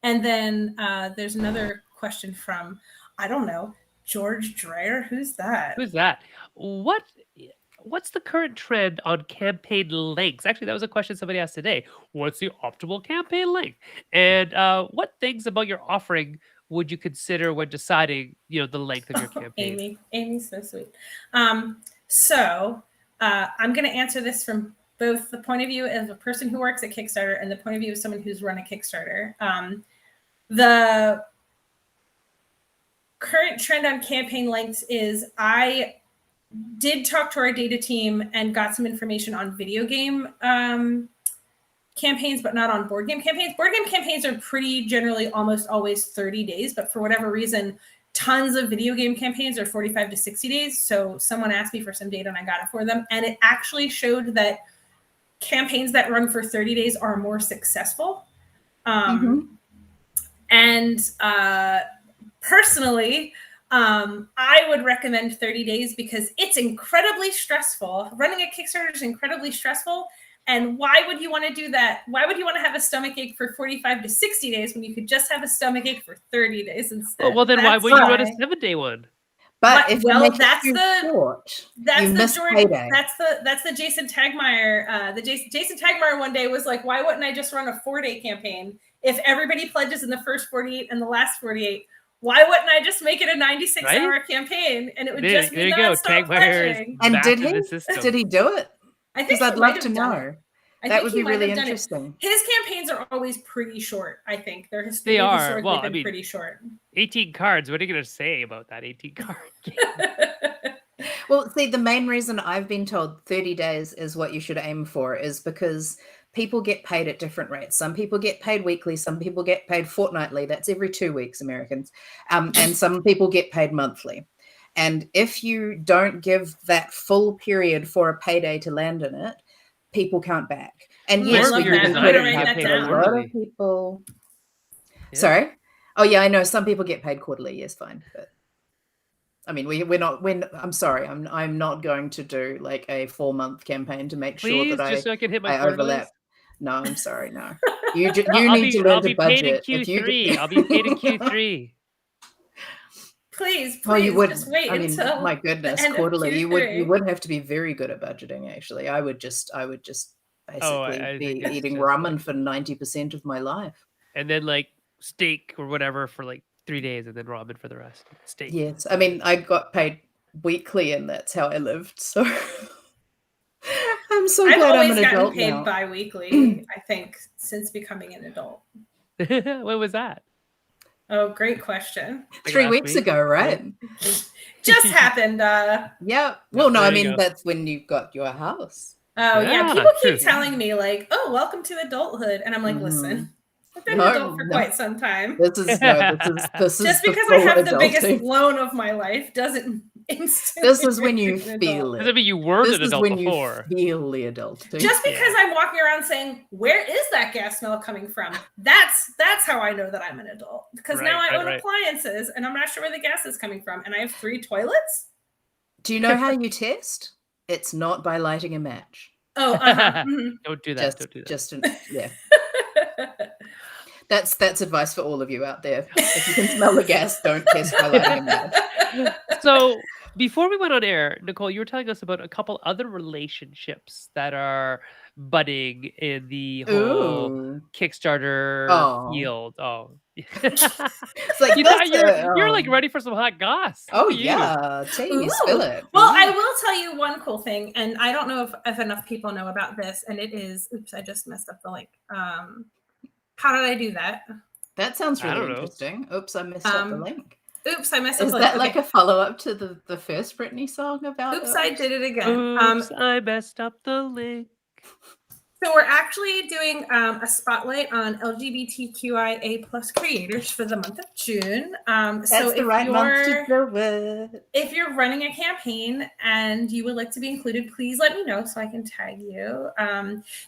And then there's another question from, I don't know, George Dreyer. Who's that? Who's that? What's the current trend on campaign lengths? Actually, that was a question somebody asked today. What's the optimal campaign length? And what things about your offering would you consider when deciding, the length of your campaign? Amy's so sweet. So I'm going to answer this from both the point of view of a person who works at Kickstarter and the point of view of someone who's run a Kickstarter. The current trend on campaign lengths is I did talk to our data team and got some information on video game campaigns, but not on board game campaigns. Board game campaigns are pretty generally almost always 30 days, but for whatever reason, tons of video game campaigns are 45 to 60 days. So someone asked me for some data and I got it for them. And it actually showed that campaigns that run for 30 days are more successful. And personally, I would recommend 30 days because it's incredibly stressful. Running a Kickstarter is incredibly stressful. And why would you want to do that? Why would you want to have a stomach ache for 45 to 60 days when you could just have a stomach ache for 30 days instead? Well, then why would you run a 7-day one? But if well, you make that's it the short, that's you the miss Jordan, payday. that's the Jason Tagmeyer. Jason Tagmeyer one day was like, why wouldn't I just run a 4-day campaign? If everybody pledges in the first 48 and the last 48, why wouldn't I just make it a 96-hour campaign? And it would just be nonstop pledging. And did he do it? I think I'd love to know. That would be really interesting. His campaigns are always pretty short, I think. They are. Historically Well, been pretty short. 18 cards. What are you going to say about that 18 card game? Well, see, the main reason I've been told 30 days is what you should aim for is because people get paid at different rates. Some people get paid weekly. Some people get paid fortnightly. That's every 2 weeks, Americans. And some people get paid monthly. And if you don't give that full period for a payday to land in it, people can't back. And yes, we can put it in a lot of people. Yeah. Sorry? Oh yeah, I know some people get paid quarterly. Yes, fine. But I mean, I'm sorry. I'm not going to do like a 4-month campaign to make sure that just so I can hit my overlap. No, I'm sorry. No, you need to learn to budget. I'll be paid in Q3. Please, you would. Just wait until my goodness, quarterly. You would have to be very good at budgeting. Actually, I would just basically be eating ramen for 90% of my life, and then like steak or whatever for like 3 days, and then ramen for the rest. Steak. Yes, I mean I got paid weekly, and that's how I lived. So I'm so glad I'm an adult now. I've always gotten paid bi-weekly. I think since becoming an adult. When was that? Oh, great question. 3 weeks ago, right? Just happened. Yeah. Well, no, I mean, that's when you got your house. Oh, yeah. People keep telling me, like, oh, welcome to adulthood. And I'm like, listen, I've been an adult for quite some time. This is just because I have the biggest loan of my life doesn't instantly. This is when you feel it. Doesn't mean you were an adult when before. You feel the adult. Just because I'm walking around saying, "Where is that gas smell coming from?" That's how I know that I'm an adult. Because now I own appliances, and I'm not sure where the gas is coming from, and I have 3 toilets. Do you know how you test? It's not by lighting a match. Oh, Don't do that. Yeah. That's advice for all of you out there. If you can smell the gas, don't test by lighting a match. So before we went on air, Nicole, you were telling us about a couple other relationships that are budding in the whole Kickstarter field. Oh, it's like you're like ready for some hot goss. Oh yeah, spill it. Well, I will tell you one cool thing, and I don't know if enough people know about this, and it is. Oops, I just messed up the link. How did I do that? That sounds really interesting. Oops, I messed up the link. Oops, I messed up. Is that like a follow-up to the first Britney song about? Oops, I did it again. Oops, I messed up the link. So we're actually doing a spotlight on LGBTQIA plus creators for the month of June. That's so the right month to do it. If you're running a campaign and you would like to be included, please let me know so I can tag you.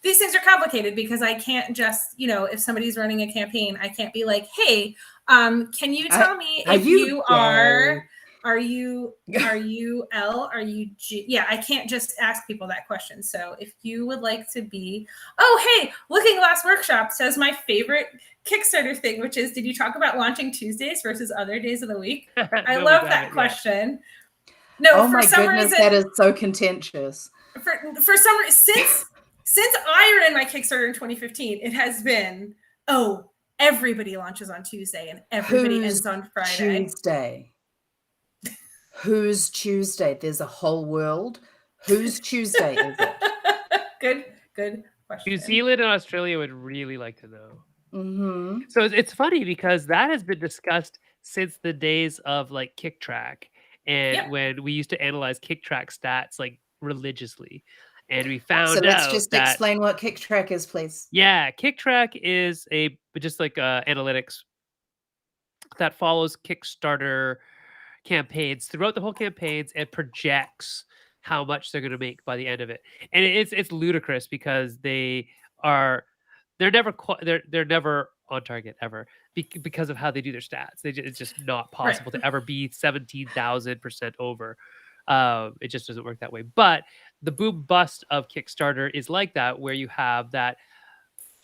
These things are complicated because I can't just, if somebody's running a campaign, I can't be like, hey, can you tell me if you are... Are you L? Are you G? Yeah, I can't just ask people that question. So if you would like to be, hey, Looking Glass Workshop says my favorite Kickstarter thing, which is, did you talk about launching Tuesdays versus other days of the week? I love that question. No, for some reason, that is so contentious. For some reason, since I ran my Kickstarter in 2015, it has been, everybody launches on Tuesday and everybody ends on Friday. Tuesday? Whose Tuesday? There's a whole world. Whose Tuesday is it? Good question. New Zealand and Australia would really like to know. Mm-hmm. So it's funny because that has been discussed since the days of like KickTrack, and when we used to analyze KickTrack stats like religiously, and we found out. So let's just explain what KickTrack is, please. Yeah, KickTrack is just like analytics that follows Kickstarter campaigns throughout the whole campaigns and projects how much they're going to make by the end of it. And it's ludicrous because they're never on target ever because of how they do their stats. It's just not possible to ever be 17,000% over. It just doesn't work that way. But the boom bust of Kickstarter is like that, where you have that.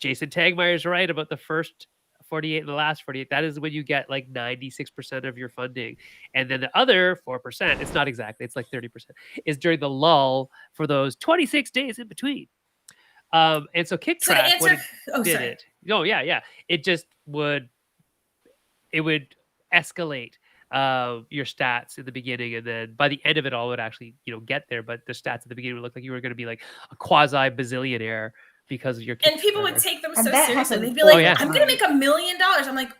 Jason Tagmeyer's right about the first 48 and the last 48. That is when you get like 96% of your funding. And then the other 4%, it's not exactly, it's like 30%, is during the lull for those 26 days in between. And so KickTrack, did it. Oh, yeah. It just would escalate your stats in the beginning, and then by the end of it all, it would actually, get there. But the stats at the beginning would look like you were going to be like a quasi bazillionaire because of your Kickstarter. And people would take them so seriously. They'd be like, I'm going to make $1 million. I'm like,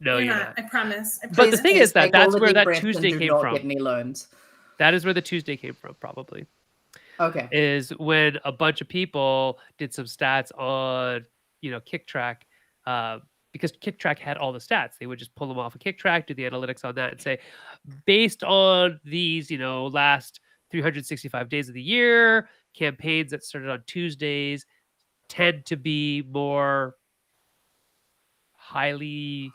no, you're not. I promise. But the thing is that's where that Tuesday came from. Get any loans. That is where the Tuesday came from, probably. Okay. Is when a bunch of people did some stats on, KickTrack, because KickTrack had all the stats. They would just pull them off of KickTrack, do the analytics on that, and say, based on these, last 365 days of the year, campaigns that started on Tuesdays tend to be more highly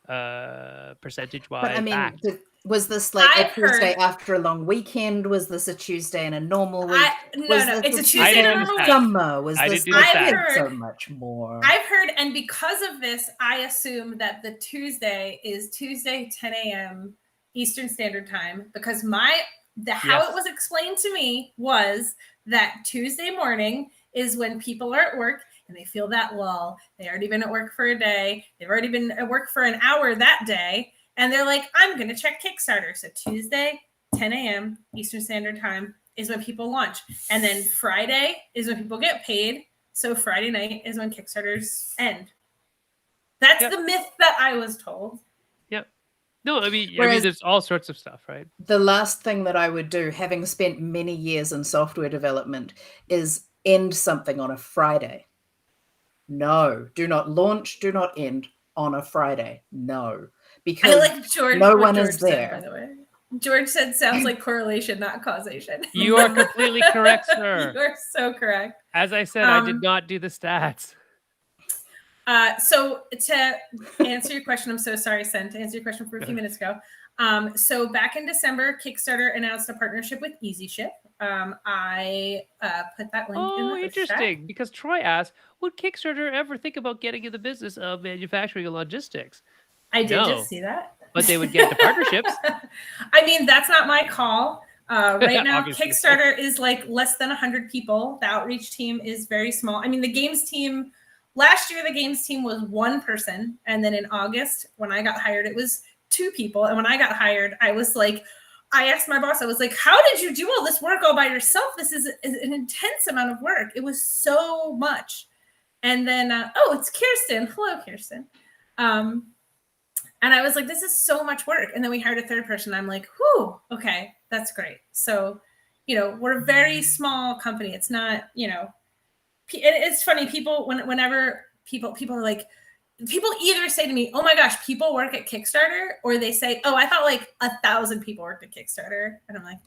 percentage-wise. But I mean, was this like a Tuesday after a long weekend? Was this a Tuesday in a normal week? No, it's a Tuesday in a normal week. Summer? Was this so much more? I've heard, and because of this, I assume that the Tuesday is Tuesday 10 a.m. Eastern Standard Time, because how it was explained to me was that Tuesday morning is when people are at work and they feel that lull. They've already been at work for a day. They've already been at work for an hour that day. And they're like, I'm going to check Kickstarter. So Tuesday, 10 a.m. Eastern Standard Time is when people launch. And then Friday is when people get paid. So Friday night is when Kickstarters end. That's the myth that I was told. Yep. No, I mean, there's all sorts of stuff, right? The last thing that I would do, having spent many years in software development, is end something on a Friday. No, do not launch, do not end on a Friday. No, because I like George, no one George is there. Said, by the way, George said sounds like correlation, not causation. You are completely correct, sir. You are so correct. As I said, I did not do the stats. So to answer your question, I'm so sorry, Sen, to answer your question from a few minutes ago. So back in December, Kickstarter announced a partnership with EasyShip. I put that link in the interesting, chat. because Troy asked, would Kickstarter ever think about getting in the business of manufacturing and logistics? I did just see that. But they would get into partnerships. I mean, that's not my call. Right now, Kickstarter is like less than 100 people. The Outrreach team is very small. I mean, the games team, last year, the games team was one person. And then in August, when I got hired, it was 2 people. And when I got hired, I was like, I asked my boss, I was like, how did you do all this work all by yourself? This is an intense amount of work. It was so much. And then, it's Kirsten. Hello, Kirsten. And I was like, this is so much work. And then we hired a third person. I'm like, whew, okay, that's great. So, we're a very small company. It's not, it's funny. People, whenever people are like, people either say to me, "Oh my gosh, people work at Kickstarter," or they say, "Oh, I thought like 1,000 people worked at Kickstarter," and I'm like,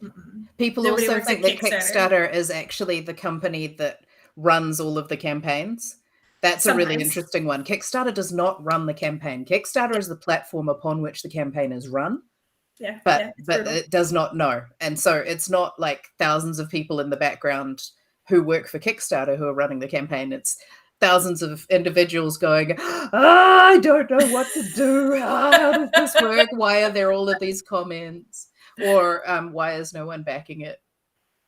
people Nobody also works think at that Kickstarter is actually the company that runs all of the campaigns. That's a really Sometimes. interesting one. Kickstarter does not run the campaign. Kickstarter is the platform upon which the campaign is run. Yeah, But it's but brutal. it does not know. And so it's not like thousands of people in the background who work for Kickstarter who are running the campaign. It's thousands of individuals going, I don't know what to do. How does this work? Why are there all of these comments? Or why is no one backing it?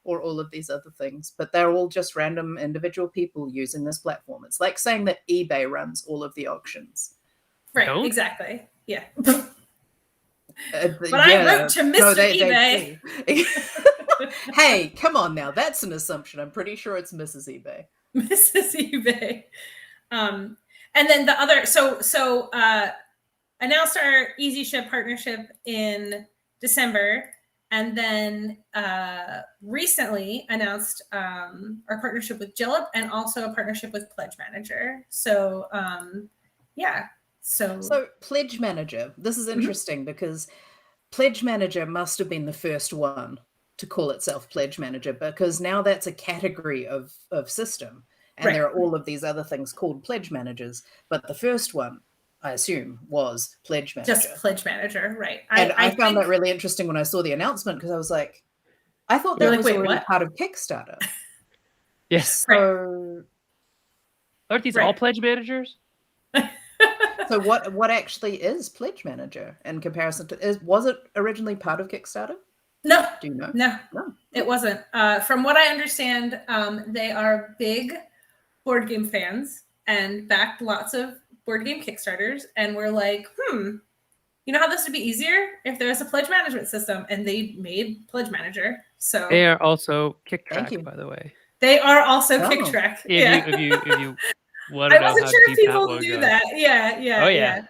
Or all of these other things. But they're all just random individual people using this platform. It's like saying that eBay runs all of the auctions. Right, Don't? exactly. Yeah. But I wrote to Mr. eBay. Hey, come on now. That's an assumption. I'm pretty sure it's Mrs. eBay. Mrs. eBay. And then the other, so announced our Easy Ship partnership in December, and then recently announced our partnership with Jellup and also a partnership with Pledge Manager. So yeah. So Pledge Manager, this is interesting because Pledge Manager must have been the first one to call itself Pledge Manager, because now that's a category of system, and there are all of these other things called Pledge Managers, but the first one, I assume, was Pledge Manager. Just Pledge Manager, right. And I found that really interesting when I saw the announcement, because I was like, I thought that was already part of Kickstarter. Yes. So aren't these all Pledge Managers? So what actually is Pledge Manager in comparison to, was it originally part of Kickstarter? No. Do you know? No, it wasn't. From what I understand, they are big board game fans and backed lots of board game Kickstarters, and we're like, you know how this would be easier if there's a pledge management system, and they made Pledge Manager. So they are also Kicktrack, by the way. They are also Kicktrack. If you I wasn't sure if people knew that. Yeah. Oh yeah.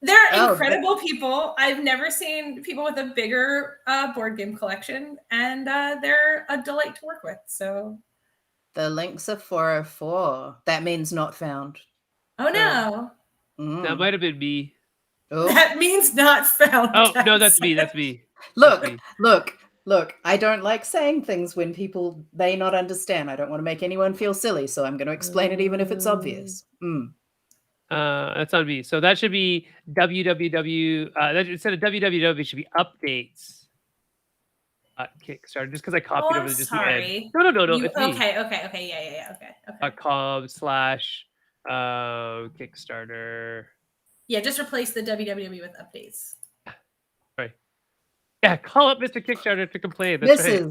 They're incredible people. I've never seen people with a bigger board game collection, and they're a delight to work with. So the links are 404. That means not found. Oh no. That might have been me. Oh. That means not found. Oh no, that's me. That's me. Look, I don't like saying things when people may not understand. I don't want to make anyone feel silly, so I'm going to explain it even if it's obvious. That's on me. So that should be www. Instead of www, it should be updates. Kickstarter, just because I copied over just the end. No. It's me. Okay. Yeah. Okay. /Kickstarter. Yeah, just replace the www with updates. Right. Yeah, call up Mr. Kickstarter to complain. That's right.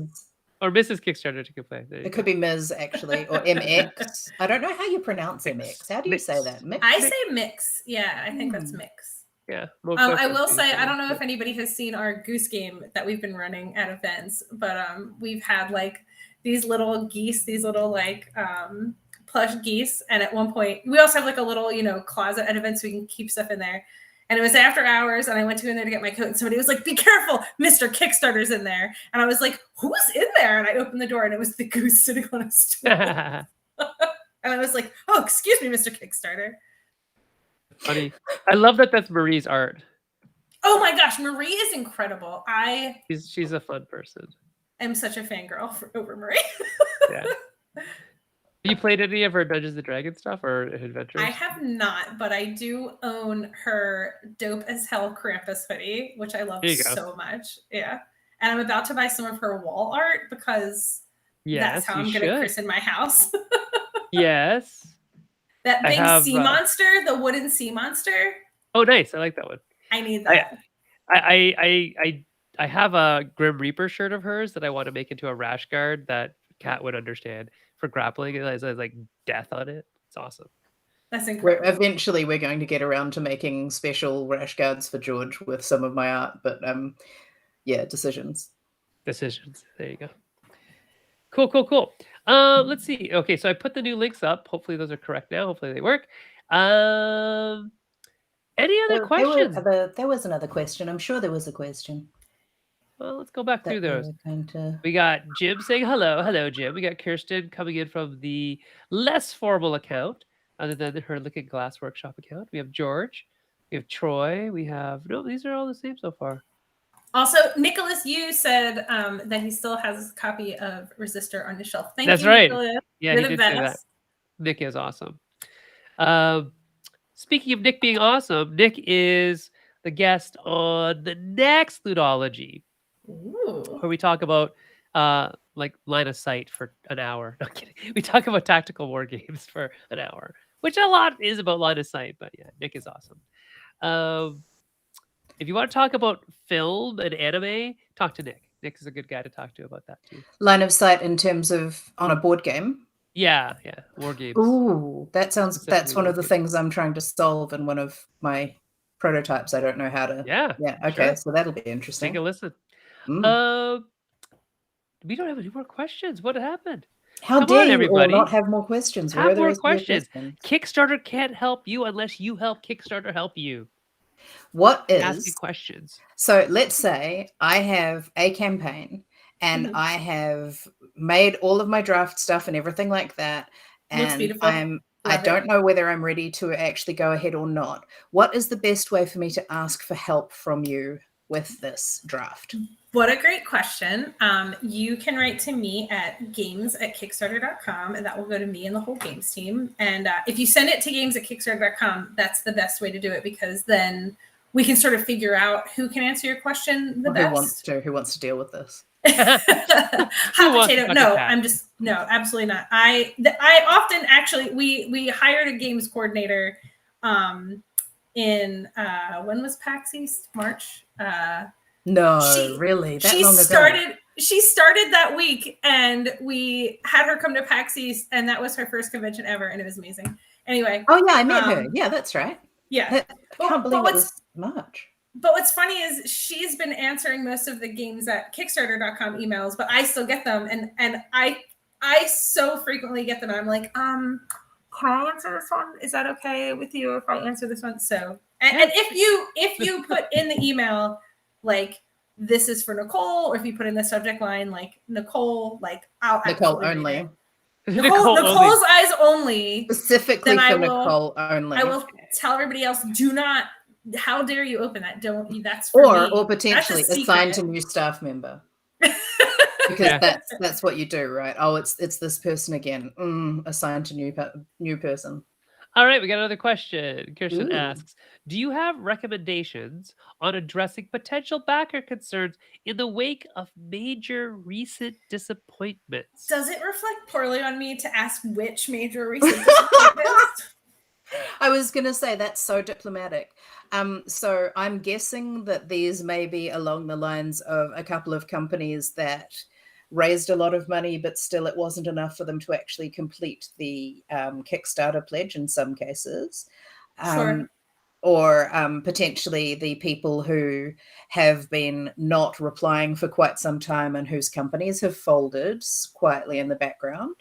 Or Mrs. Kickstarter to complain. It could be Ms. actually, or MX. I don't know how you pronounce MX. How do you say that? Mix? I say mix. Yeah, I think that's mix. Yeah. I will say, I don't know if anybody has seen our goose game that we've been running at events, but we've had like these little geese, these little like plush geese, and at one point we also have like a little closet at events so we can keep stuff in there. And it was after hours, and I went in there to get my coat, and somebody was like, "Be careful, Mr. Kickstarter's in there." And I was like, "Who's in there?" And I opened the door, and it was the goose sitting on a stool. And I was like, "Oh, excuse me, Mr. Kickstarter." Funny. I love that that's Marie's art. Oh my gosh, Marie is incredible. She's a fun person. I'm such a fangirl over Marie. Yeah. Have you played any of her Dungeons and Dragons stuff or adventures? I have not, but I do own her dope as hell Krampus hoodie, which I love so much. Yeah. And I'm about to buy some of her wall art because that's how I'm going to christen my house. Yes. That big sea monster, the wooden sea monster. Oh, nice. I like that one. I need that. I have a Grim Reaper shirt of hers that I want to make into a rash guard that Kat would understand. For grappling, it has like death on it. It's awesome. That's incredible. Eventually, we're going to get around to making special rash guards for George with some of my art, but decisions. There you go. Cool. Let's see. Okay, so I put the new links up. Hopefully, those are correct now. Hopefully, they work. Any other questions? There was another question. I'm sure there was a question. Well, let's go back that through we those. were going to... We got Jim saying hello. Hello, Jim. We got Kirsten coming in from the less formal account, other than her Looking Glass Workshop account. We have George. We have Troy. We have... No, these are all the same so far. Also, Nicholas Yu said that he still has a copy of Resistor on his shelf. Thank That's you, right. Nicholas. Yeah, You're he the did say that. best. Nick is awesome. Speaking of Nick being awesome, Nick is the guest on the next Ludology, Ooh. where we talk about like line of sight for an hour. No kidding. We talk about tactical war games for an hour, which a lot is about line of sight. But yeah, Nick is awesome. If you want to talk about film and anime, talk to Nick. Nick is a good guy to talk to about that too. Line of sight in terms of on a board game? Yeah, war games. Ooh, that's one Specifically of the war games. things I'm trying to solve in one of my prototypes. I don't know how to. Yeah, Okay, sure. so that'll be interesting. Take a listen. Mm. We don't have any more questions. What happened? How Come dare on, you all everybody. not have more questions? Where Have are the more rest of your questions. questions? Kickstarter can't help you unless you help Kickstarter help you. What Ask me is... questions. So let's say I have a campaign and Mhm. I have made all of my draft stuff and everything like that, Looks and beautiful. I Love don't it. know whether I'm ready to actually go ahead or not. What is the best way for me to ask for help from you with this draft? What a great question. You can write to me at games@kickstarter.com, and that will go to me and the whole games team. And if you send it to games@kickstarter.com, that's the best way to do it, because then we can sort of figure out who can answer your question the Or best. who wants to deal with this? Hot potato. No, I'm just no, absolutely not. I often actually we hired a games coordinator in when was PAX East? March. No, really, that long ago. She started that week, and we had her come to PAX East, and that was her first convention ever, and it was amazing. Anyway. Oh yeah, I met her. Yeah, that's right. Yeah. I can't believe it was March. But what's funny is she's been answering most of the games at Kickstarter.com emails, but I still get them, and I so frequently get them. And I'm like, can I answer this one? Is that okay with you if I answer this one? So, and if you put in the email like, this is for Nicole, or if you put in the subject line like Nicole, like I'll Nicole only. Nicole's eyes only. Specifically for Nicole only. I will tell everybody else, do not. How dare you open that? Don't. That's for me. Or potentially assigned to new staff member. Because that's what you do, right? Oh, it's this person again. Assigned to new person. All right, we got another question. Kirsten asks, do you have recommendations on addressing potential backer concerns in the wake of major recent disappointments? Does it reflect poorly on me to ask which major recent disappointments? I was going to say, that's so diplomatic. So I'm guessing that these may be along the lines of a couple of companies that raised a lot of money, but still it wasn't enough for them to actually complete the Kickstarter pledge in some cases. Sure. Or potentially the people who have been not replying for quite some time and whose companies have folded quietly in the background,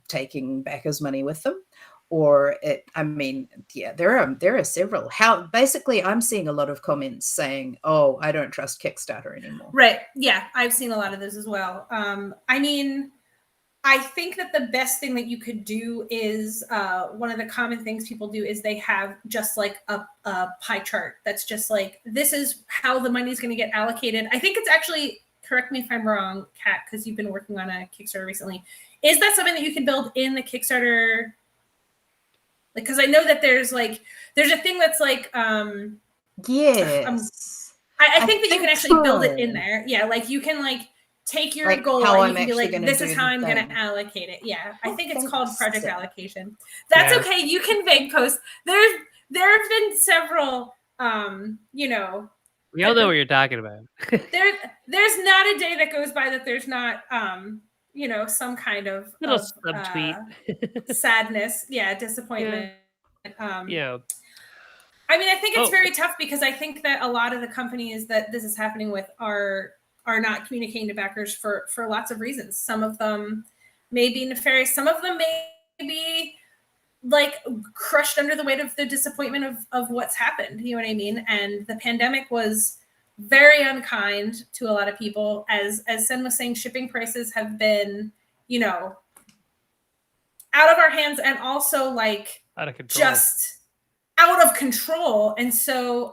taking backers' money with them. Or there are several. Basically I'm seeing a lot of comments saying, oh, I don't trust Kickstarter anymore. Right. Yeah, I've seen a lot of those as well. I mean, I think that the best thing that you could do is one of the common things people do is they have just like a pie chart that's just like, this is how the money is going to get allocated. I think it's actually, correct me if I'm wrong, Kat, because you've been working on a Kickstarter recently. Is that something that you can build in the Kickstarter? Because I know that there's a thing that's like yes, I think that you can actually build it in there. Yeah, like you can like take your goal and you can be like, this is how I'm going to allocate it. Yeah, I think it's called project allocation. That's okay. You can vague post. There have been several. We all know what you're talking about. There's not a day that goes by that there's not some kind of little subtweet sadness, disappointment. Yeah. I mean, I think it's very tough because I think that a lot of the companies that this is happening with are not communicating to backers for lots of reasons. Some of them may be nefarious. Some of them may be like crushed under the weight of the disappointment of what's happened. You know what I mean? And the pandemic was very unkind to a lot of people. As Sen was saying, shipping prices have been, you know, out of our hands, and also like out of control. Just out of control. And so,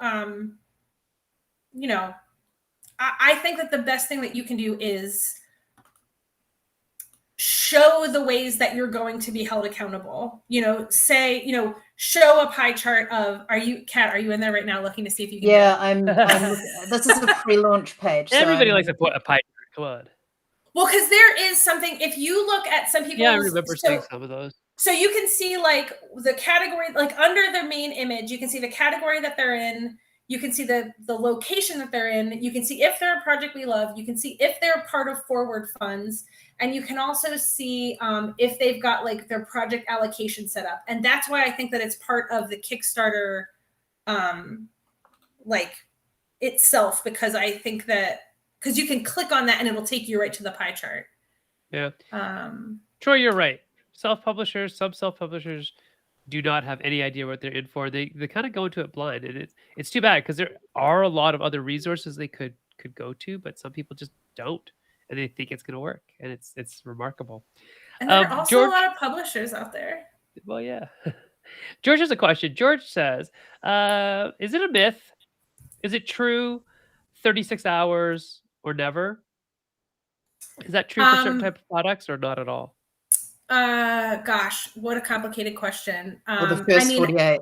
you know, I think that the best thing that you can do is show the ways that you're going to be held accountable. You know, say, you know, show a pie chart of, Kat, are you in there right now looking to see if you can? Yeah, I'm this is a pre-launch page. Everybody so likes to put a pie chart. Come on. Well, because there is something, if you look at some people. Yeah, I remember seeing some of those. So you can see like the category, like under the main image, you can see the category that they're in. You can see the location that they're in. You can see if they're a project we love. You can see if they're part of forward funds. And you can also see if they've got like their project allocation set up. And that's why I think that it's part of the Kickstarter like itself, because I think that, because you can click on that and it'll take you right to the pie chart. Yeah. Troy, you're right. Self-publishers, some self-publishers do not have any idea what they're in for. They kind of go into it blind, and it's too bad, because there are a lot of other resources they could go to, but some people just don't, and they think it's going to work, and it's remarkable. And there are also a lot of publishers out there. Well, yeah. George has a question. George says, is it a myth? Is it true? 36 hours or never? Is that true for certain type of products or not at all? Gosh, what a complicated question. Well, the first 48.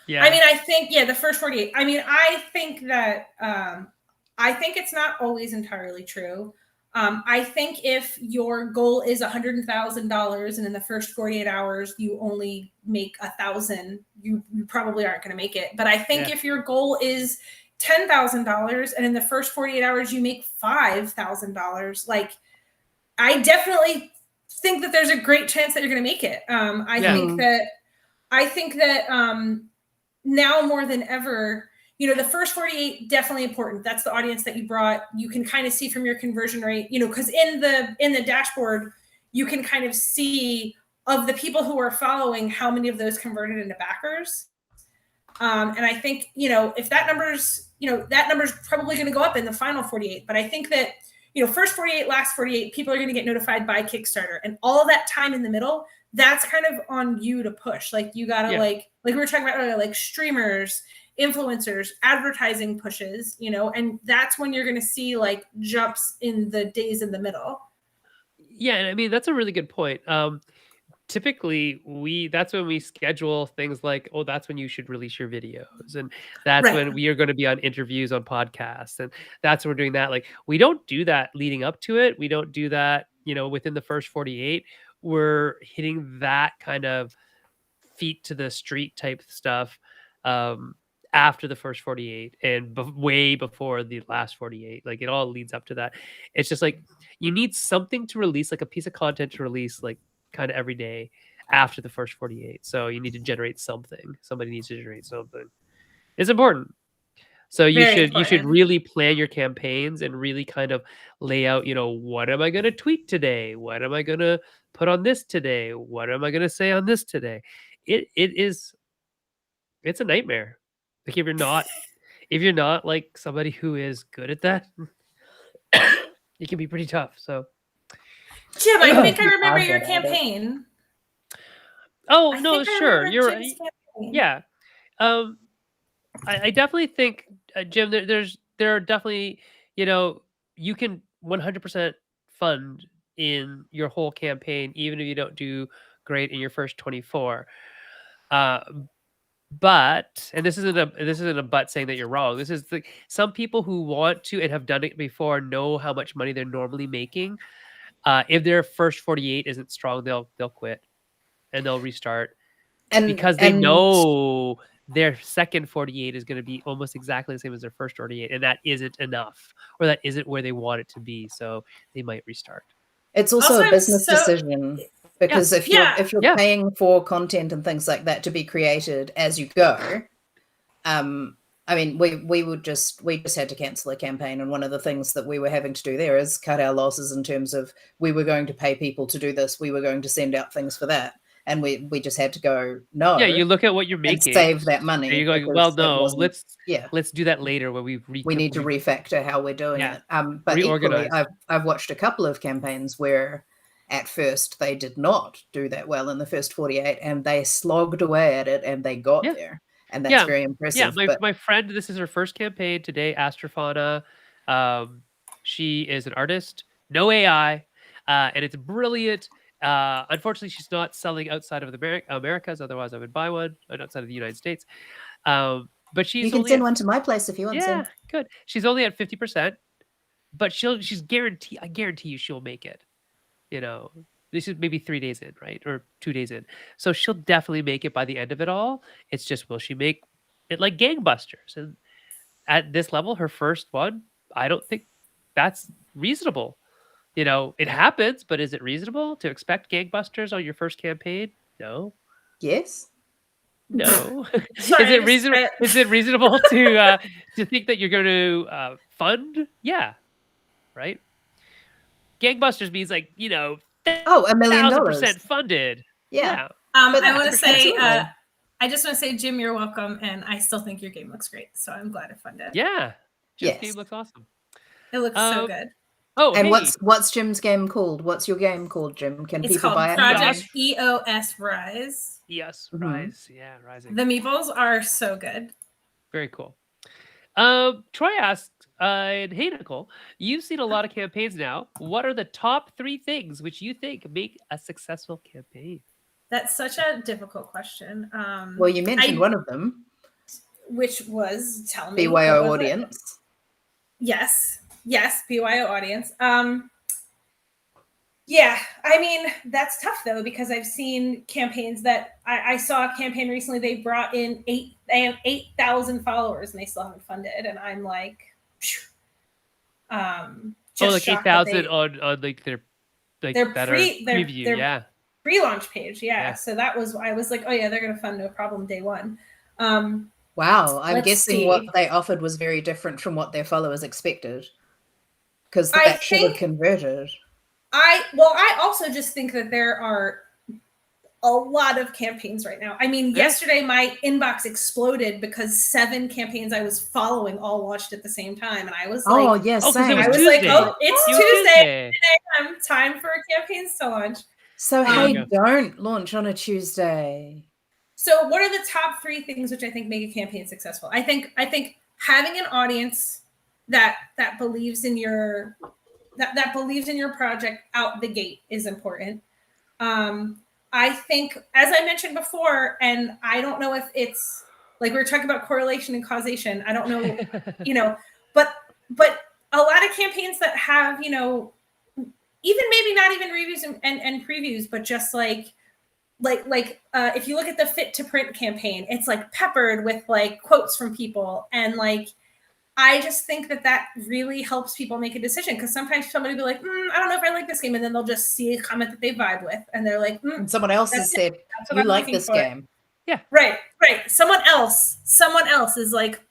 Yeah. I mean, I think, the first 48. I mean, I think that, I think it's not always entirely true. I think if your goal is $100,000 and in the first 48 hours you only make 1,000, you probably aren't going to make it. But I think if your goal is $10,000 and in the first 48 hours you make $5,000, like, I definitely think that there's a great chance that you're going to make it. I think that now more than ever, you know, the first 48 definitely important. That's the audience that you brought. You can kind of see from your conversion rate, you know, because in the dashboard, you can kind of see of the people who are following how many of those converted into backers. And I think, you know, if that number's probably going to go up in the final 48. But I think that, you know, first 48, last 48, people are going to get notified by Kickstarter, and all of that time in the middle, that's kind of on you to push. Like, you got to like we were talking about earlier, like streamers, influencers, advertising pushes, you know, and that's when you're going to see like jumps in the days in the middle. Yeah. And I mean, that's a really good point. Typically that's when we schedule things like, oh, that's when you should release your videos, and that's when we are going to be on interviews on podcasts, and that's when we're doing that. Like, we don't do that leading up to it. We don't do that, you know, within the first 48. We're hitting that kind of feet to the street type stuff after the first 48 and way before the last 48. Like, it all leads up to that. It's just like, you need something to release, like a piece of content to release, like kind of every day after the first 48. So you need to generate something. Somebody needs to generate something. It's important. So you should really plan your campaigns and really kind of lay out, you know, what am I going to tweet today? What am I going to put on this today? What am I going to say on this today? It's a nightmare. Like, if you're not like somebody who is good at that, it can be pretty tough. So, Jim, I think I remember your campaign. Oh, no, sure. You're right. Yeah. I definitely think, Jim, there are definitely, you know, you can 100% fund in your whole campaign, even if you don't do great in your first 24. But, and this isn't a but saying that you're wrong. This is some people who want to and have done it before know how much money they're normally making. If their first 48 isn't strong, they'll quit and they'll restart, because they know their second 48 is going to be almost exactly the same as their first 48, and that isn't enough, or that isn't where they want it to be. So they might restart. It's also a business decision, because if you're paying for content and things like that to be created as you go, I mean, we just had to cancel a campaign, and one of the things that we were having to do there is cut our losses in terms of, we were going to pay people to do this, we were going to send out things for that, and we just had to go no. Yeah, you look at what you're and making. save that money. And you're going, because well, it no, wasn't- let's do that later when we need to refactor how we're doing Yeah. it. But equally, Reorganize. I've watched a couple of campaigns where at first they did not do that well in the first 48, and they slogged away at it and they got Yeah. there, and that's very Yeah, impressive. my friend, this is her first campaign today, Astrofana. She is an artist, no AI, and it's brilliant. Unfortunately, she's not selling outside of the Americas. Otherwise, I would buy one outside of the United States. But she's you can only send one to my place if you want. yeah, to. good. She's only at 50%, but she's guarantee. I guarantee you, she'll make it. You know, this is maybe 3 days in, right, or 2 days in. So she'll definitely make it by the end of it all. It's just, will she make it like gangbusters? And at this level, her first one, I don't think that's reasonable. You know, it happens, but is it reasonable to expect gangbusters on your first campaign? No. Yes. No. Sorry, Is I it just- reasonable? Is it reasonable to think that you're going to fund? Yeah. Right. Gangbusters means like, you know, $1 million. 1,000% funded. Yeah. I But want to say, absolutely. I just want to say, Jim, you're welcome, and I still think your game looks great. So I'm glad I funded. Yeah. Jim's Yes. game looks awesome. It looks so good. Oh, And hey. what's Jim's game called? What's your game called, Jim? Can It's people called buy it? Project EOS Rise. Yes, Mhm. Rise. Yeah, Rising. The meeples are so good. Very cool. Troy asked, and hey, Nicole, you've seen a lot of campaigns now. What are the top 3 things which you think make a successful campaign? That's such a difficult question. Well, you mentioned one of them. Which was, tell me. BYO what was it? audience. Yes, BYO audience. Yeah, I mean, that's tough though, because I've seen campaigns that I saw a campaign recently. They brought in they have 8,000 followers and they still haven't funded. And I'm like, just like shocked that 8,000 on like their preview. Yeah. pre-launch page. Yeah. Yeah. So I was like, oh yeah, they're going to fund no problem day one. Wow, I'm Let's guessing what see. they offered was very different from what their followers expected, because I that should have think- converted. I also just think that there are a lot of campaigns right now. I mean, yesterday my inbox exploded because 7 campaigns I was following all launched at the same time, and I was like, Oh yes, Oh, 'cause it same. was I was Tuesday. like, oh, it's It was Tuesday. Tuesday. Time for campaigns to launch. So There hey, you don't launch on a Tuesday. So, what are the top 3 things which I think make a campaign successful? I think having an audience that believes in your that believes in your project out the gate is important. I think, as I mentioned before, and I don't know if it's like we were talking about correlation and causation. I don't know, you know, but a lot of campaigns that have, you know, even maybe not even reviews and previews, but just like if you look at the Fit to Print campaign, it's like peppered with like quotes from people, and like I just think that really helps people make a decision, because sometimes somebody will be like, I don't know if I like this game, and then they'll just see a comment that they vibe with, and they're like, And someone else has said, that's what "You I'm like looking this for." game." Right. Someone else is like,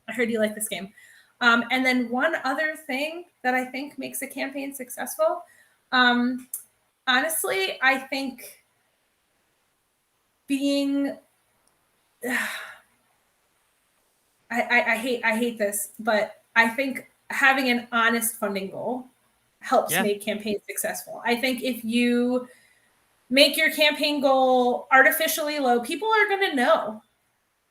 I heard you like this game. And then one other thing that I think makes a campaign successful, honestly, I think being I hate this, but I think having an honest funding goal helps make campaigns successful. I think if you make your campaign goal artificially low, people are going to know.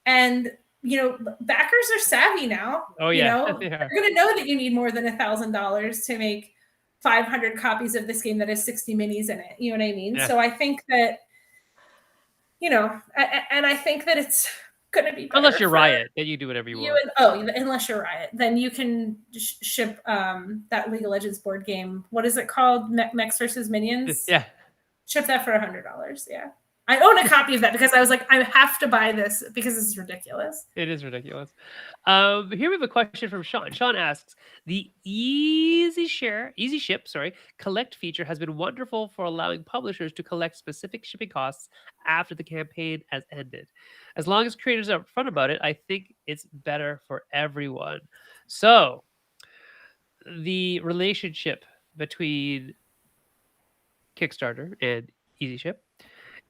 And, you know, backers are savvy now. Oh, you yeah. know, They they're are. going to know that you need more than $1,000 to make 500 copies of this game that has 60 minis in it. You know what I mean? Yeah. So I think that, you know, and I think that it's going to be better Unless you're for Riot, then you do whatever you want. unless you're Riot, then you can ship that League of Legends board game. What is it called? Mechs versus Minions. Yeah. Ship that for $100. Yeah, I own a copy of that because I was like, I have to buy this because this is ridiculous. It is ridiculous. Here we have a question from Sean. Sean asks, the Easy Ship, collect feature has been wonderful for allowing publishers to collect specific shipping costs after the campaign has ended. As long as creators are upfront about it, I think it's better for everyone. So, the relationship between Kickstarter and Easy Ship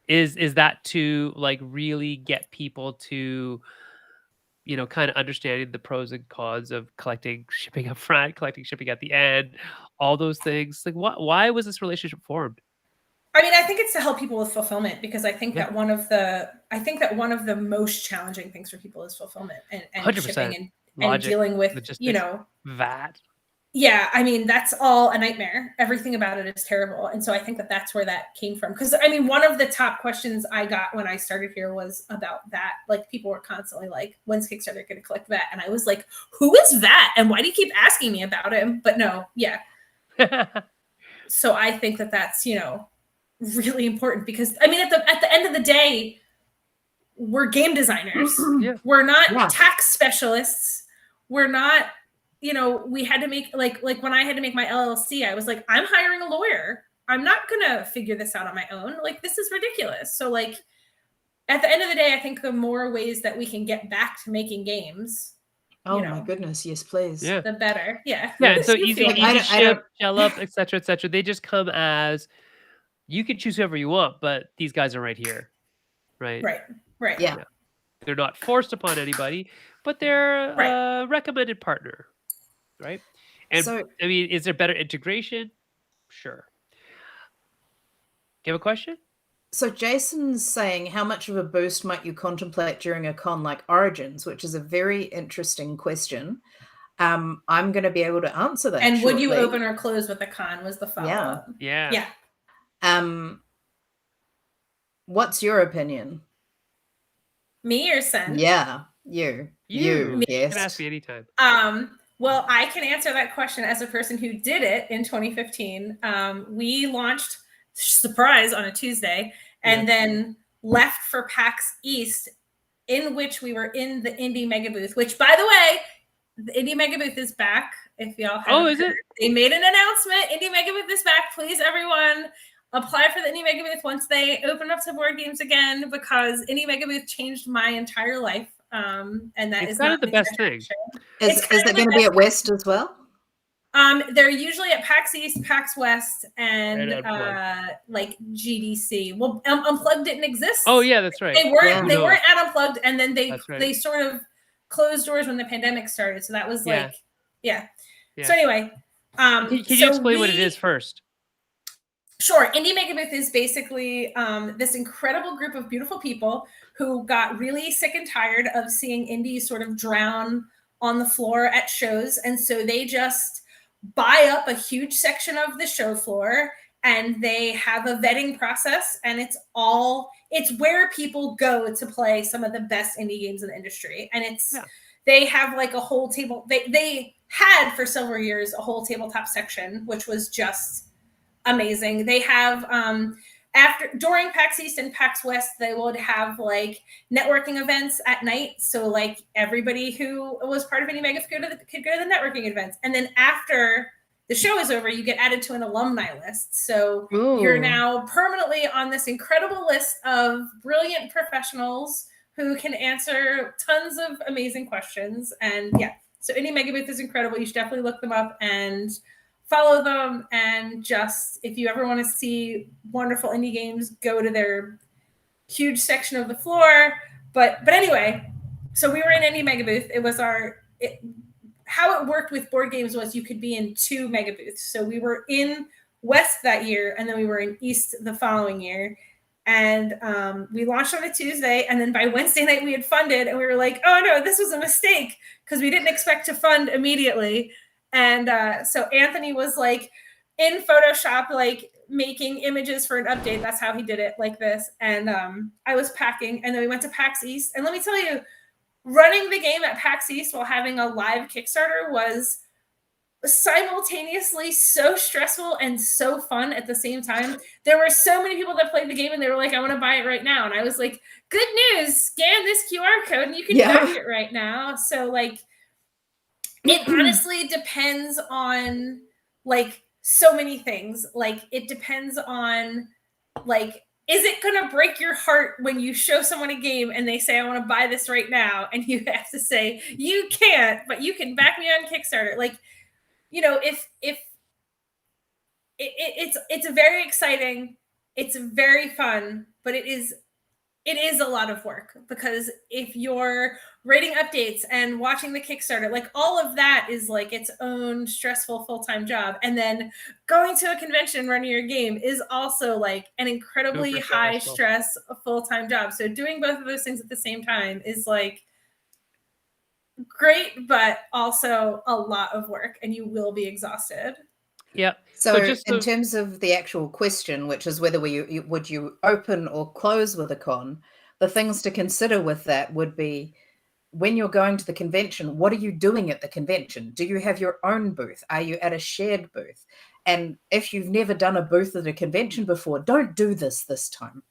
Is that to like really get people to, you know, kind of understanding the pros and cons of collecting shipping up front, collecting shipping at the end, all those things? Like, why was this relationship formed? I mean, I think it's to help people with fulfillment, because I think Yeah. that one of the most challenging things for people is fulfillment and 100% shipping and logic, dealing with, logistics, you know, VAT. yeah, I mean, that's all a nightmare. Everything about it is terrible. And so I think that that's where that came from. Because I mean, one of the top questions I got when I started here was about that. Like, people were constantly like, when's Kickstarter going to collect VAT? And I was like, who is VAT? And why do you keep asking me about him? But no, yeah. So I think that that's, you know, really important, because I mean, at the end of the day, we're game designers. Yeah. We're not tax specialists. We're not, you know, we had to make like when I had to make my LLC, I was like, I'm hiring a lawyer. I'm not gonna figure this out on my own. Like, this is ridiculous. So like, at the end of the day, I think the more ways that we can get back to making games, Oh my goodness, yes, please. Yeah. the better. Yeah. Yeah, and so You easy, feel Like, easy I don't- ship, Jellup, etc., etc. They just come as, you can choose whoever you want, but these guys are right here, right? right. Yeah. They're not forced upon anybody, but they're a recommended partner, right? And So- I mean, is there better integration? Sure. Do you have a question? So Jason's saying, how much of a boost might you contemplate during a con like Origins, which is a very interesting question. I'm going to be able to answer that. And would you shortly. open or close with the con was the follow-up. Yeah. What's your opinion? Me or Sen? Yeah, you. You Yes. can ask me anytime. Well, I can answer that question as a person who did it in 2015. We launched, surprise, on a Tuesday, and then left for PAX East, in which we were in the Indie Mega Booth, which, by the way, the Indie Mega Booth is back. If y'all haven't is heard, it? They made an announcement. Indie Mega Booth is back. Please, everyone, apply for the Indie Mega Booth once they open up to board games again, because Indie Mega Booth changed my entire life. And that It's is kind not of the best thing. Is that going to be at West as well? They're usually at PAX East, PAX West, and Unplugged. like GDC. Well, Unplugged didn't exist. Oh yeah, that's right. They weren't. Yeah. They weren't at Unplugged, and then they That's right. they sort of closed doors when the pandemic started. So that was Yeah. like, yeah. Yeah. So anyway, Can you explain what it is first? Sure. Indie Mega Booth is basically this incredible group of beautiful people who got really sick and tired of seeing indies sort of drown on the floor at shows. And so they just buy up a huge section of the show floor, and they have a vetting process, and it's where people go to play some of the best indie games in the industry. And they have like a whole table. They had for several years a whole tabletop section, which was just amazing. They have during PAX East and PAX West, they would have like networking events at night. So like everybody who was part of Indie Mega could go to the networking events. And then after the show is over, you get added to an alumni list. So you're now permanently on this incredible list of brilliant professionals who can answer tons of amazing questions. And yeah, so Indie Mega Booth is incredible. You should definitely look them up and follow them. And just, if you ever want to see wonderful indie games, go to their huge section of the floor. But anyway, so we were in Indie Mega Booth. It was how it worked with board games was you could be in 2 mega booths. So we were in West that year, and then we were in East the following year. And we launched on a Tuesday, and then by Wednesday night we had funded, and we were like, oh no, this was a mistake, because we didn't expect to fund immediately. And so Anthony was like in Photoshop, like making images for an update. That's how he did it, like this. And I was packing, and then we went to PAX East. And let me tell you, running the game at PAX East while having a live Kickstarter was simultaneously so stressful and so fun at the same time. There were so many people that played the game, and they were like, I want to buy it right now. And I was like, good news, scan this QR code and you can back it right now. So like, it honestly depends on like so many things. Like it depends on like, is it going to break your heart when you show someone a game and they say, I want to buy this right now? And you have to say, you can't, but you can back me on Kickstarter. Like, you know, if it's very exciting it's very fun, but it is a lot of work, because if you're rating updates and watching the Kickstarter, like all of that is like its own stressful full-time job. And then going to a convention and running your game is also like an incredibly Super high stressful. stress full-time job. So doing both of those things at the same time is like great, but also a lot of work, and you will be exhausted. Yeah. So just in terms of the actual question, which is whether would you open or close with a con, the things to consider with that would be, when you're going to the convention, what are you doing at the convention? Do you have your own booth? Are you at a shared booth? And if you've never done a booth at a convention before, don't do this time.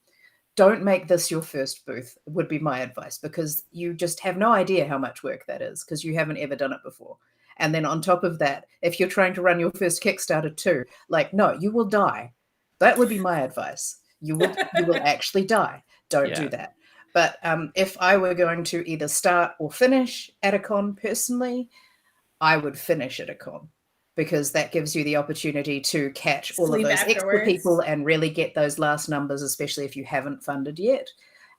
Don't make this your first booth, would be my advice, because you just have no idea how much work that is, because you haven't ever done it before. And then on top of that, if you're trying to run your first Kickstarter too, like, no, you will die. That would be my advice. You will actually die. Don't do that. But if I were going to either start or finish at a con personally, I would finish at a con, because that gives you the opportunity to catch all of those extra people and really get those last numbers, especially if you haven't funded yet.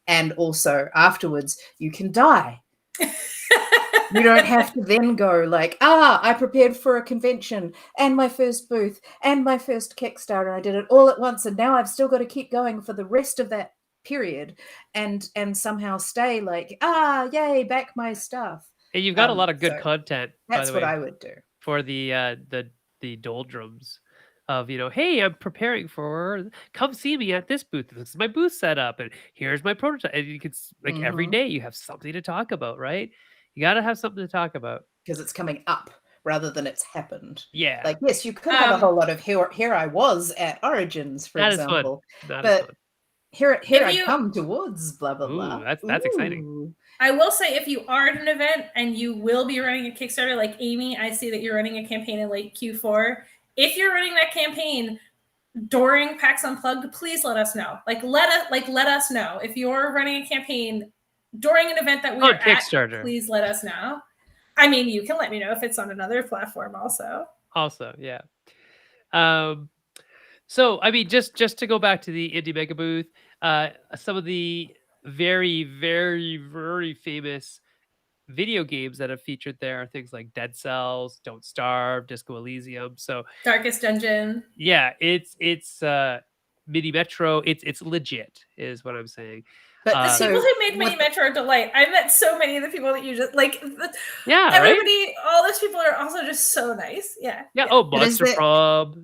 And also afterwards, you can die. You don't have to then go like, I prepared for a convention and my first booth and my first Kickstarter. I did it all at once, and now I've still got to keep going for the rest of that period and somehow stay like, yay, back my stuff. And you've got a lot of good content. That's by the way, what I would do for the doldrums of, hey, I'm preparing for, come see me at this booth. This is my booth set up, and here's my prototype. And you could like every day you have something to talk about, right? You got to have something to talk about, because it's coming up rather than it's happened. Yeah. Like, yes, you could have a whole lot of here I was at Origins, for example. But here I come towards blah blah blah. That's exciting. I will say, if you are at an event and you will be running a Kickstarter, like Amy, I see that you're running a campaign in late Q4. If you're running that campaign during PAX Unplugged, please let us know. Let us know if you're running a campaign during an event that we're at. Kickstarter, please let us know. I mean, you can let me know if it's on another platform also. Yeah. So, I mean, just to go back to the Indie Mega Booth, some of the very, very, very famous video games that have featured there are things like Dead Cells, Don't Starve, Disco Elysium. So Darkest Dungeon. Yeah, it's Mini Metro. It's legit, is what I'm saying. But the people who made Mini Metro are delight. I met so many of the people that you just like. Yeah, everybody, right? All those people are also just so nice. Yeah. Oh, Monster Prob,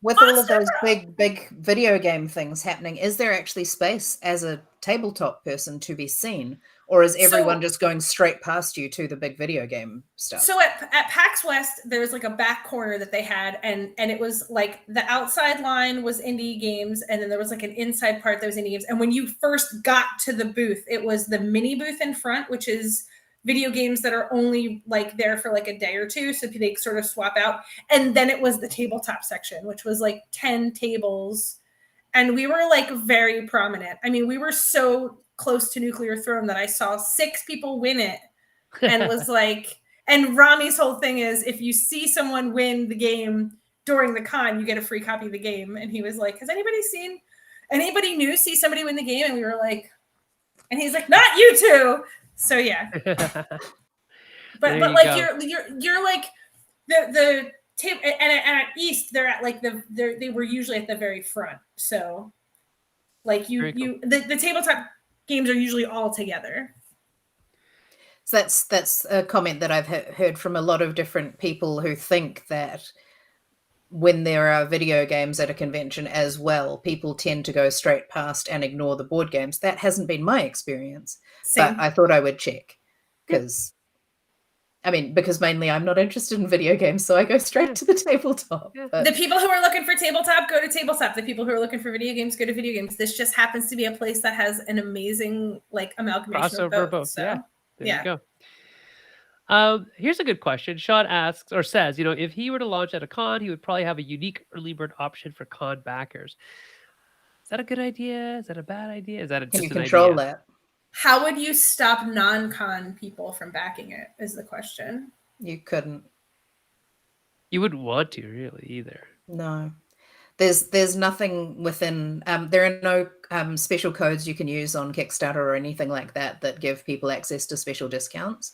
with all of those big video game things happening, is there actually space as a tabletop person to be seen, or is everyone just going straight past you to the big video game stuff? So at PAX West, there was like a back corner that they had, and it was like the outside line was indie games, and then there was like an inside part that was indie games. And when you first got to the booth, it was the mini booth in front, which is video games that are only like there for like a day or two, so they sort of swap out. And then it was the tabletop section, which was like 10 tables, and we were like very prominent. I mean, we were so close to Nuclear Throne that I saw 6 people win it, and was like, and Rami's whole thing is, if you see someone win the game during the con, you get a free copy of the game. And he was like, has anybody new see somebody win the game? And we were like, and he's like, not you two. So yeah. but like you're like the table, and at East they're at like they were usually at the very front. So like the tabletop games are usually all together. So that's a comment that I've heard from a lot of different people who think that when there are video games at a convention as well, people tend to go straight past and ignore the board games. That hasn't been my experience. Same. But I thought I would check, because mainly I'm not interested in video games, so I go straight to the tabletop. But the people who are looking for tabletop go to tabletop. The people who are looking for video games go to video games. This just happens to be a place that has an amazing like amalgamation crossover of both. So, yeah. There you go. Here's a good question. Sean asks or says, if he were to launch at a con, he would probably have a unique early bird option for con backers. Is that a good idea? Is that a bad idea? Is that just can you control idea? That? How would you stop non-con people from backing it is the question. You couldn't. You wouldn't want to really either. No. There's nothing within. There are no special codes you can use on Kickstarter or anything like that give people access to special discounts.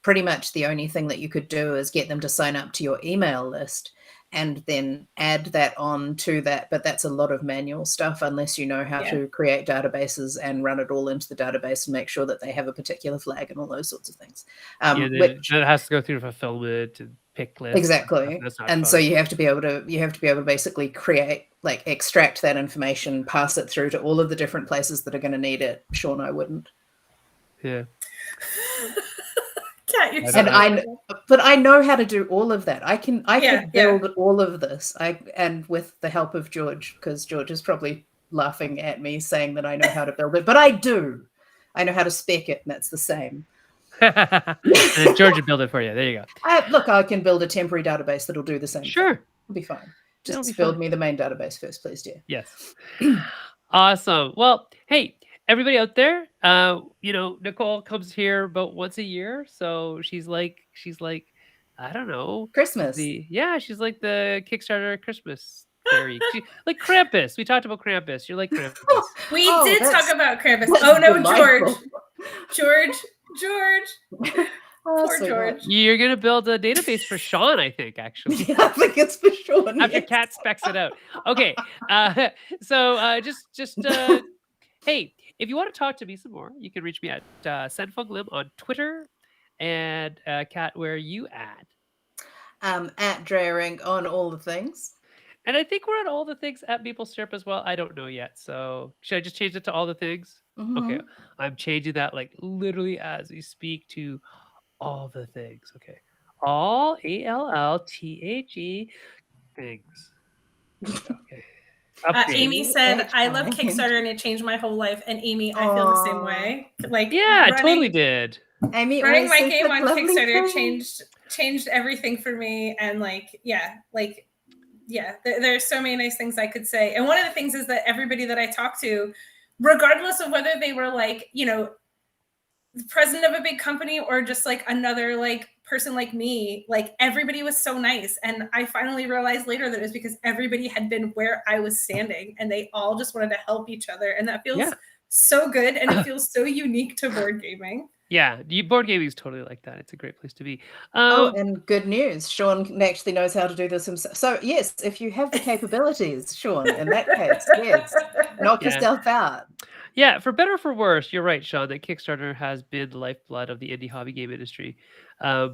Pretty much the only thing that you could do is get them to sign up to your email list and then add that on to that. But that's a lot of manual stuff unless you know how to create databases and run it all into the database and make sure that they have a particular flag and all those sorts of things. Which it has to go through fulfillment and pick lists. Exactly. And so you have to be able to basically create, like, extract that information, pass it through to all of the different places that are going to need it. Sean, I wouldn't. Yeah. And I know how to do all of that. I can build all of this. And with the help of George, because George is probably laughing at me saying that I know how to build it, but I do. I know how to spec it, and that's the same. And George will build it for you. There you go. I can build a temporary database that'll do the same. Sure. Thing. It'll be fine. Just build me the main database first, please, dear. Yes. Awesome. Well, hey, everybody out there, Nicole comes here about once a year, so she's like, I don't know, Christmas. She's like the Kickstarter Christmas fairy. Like Krampus. We talked about Krampus. You're like Krampus. We did talk about Krampus. Oh no, George. Poor George. You're gonna build a database for Sean, I think, actually. Yeah, I think it's for Sean. After Kat specs it out. Okay. Hey, if you want to talk to me some more, you can reach me at Senfunglim on Twitter. And Kat, where are you at? At Dreyering on all the things. And I think we're at all the things at Maple Syrup as well. I don't know yet. So should I just change it to all the things? Mm-hmm. Okay. I'm changing that like literally as we speak to all the things. Okay. All ALLTHE things. Okay. Amy said, I love Kickstarter and it changed my whole life. And Amy, I feel the same way. Like, yeah, it totally did. Amy, running my game on Kickstarter changed everything for me. And there's so many nice things I could say. And one of the things is that everybody that I talk to, regardless of whether they were like, the president of a big company or just like another like person like me, like everybody was so nice. And I finally realized later that it was because everybody had been where I was standing and they all just wanted to help each other. And that feels so good. And it feels so unique to board gaming. Yeah, board gaming is totally like that. It's a great place to be. And good news. Sean actually knows how to do this himself. So yes, if you have the capabilities, Sean, in that case, yes, knock yourself out. Yeah, for better or for worse, you're right, Sean, that Kickstarter has been the lifeblood of the indie hobby game industry. I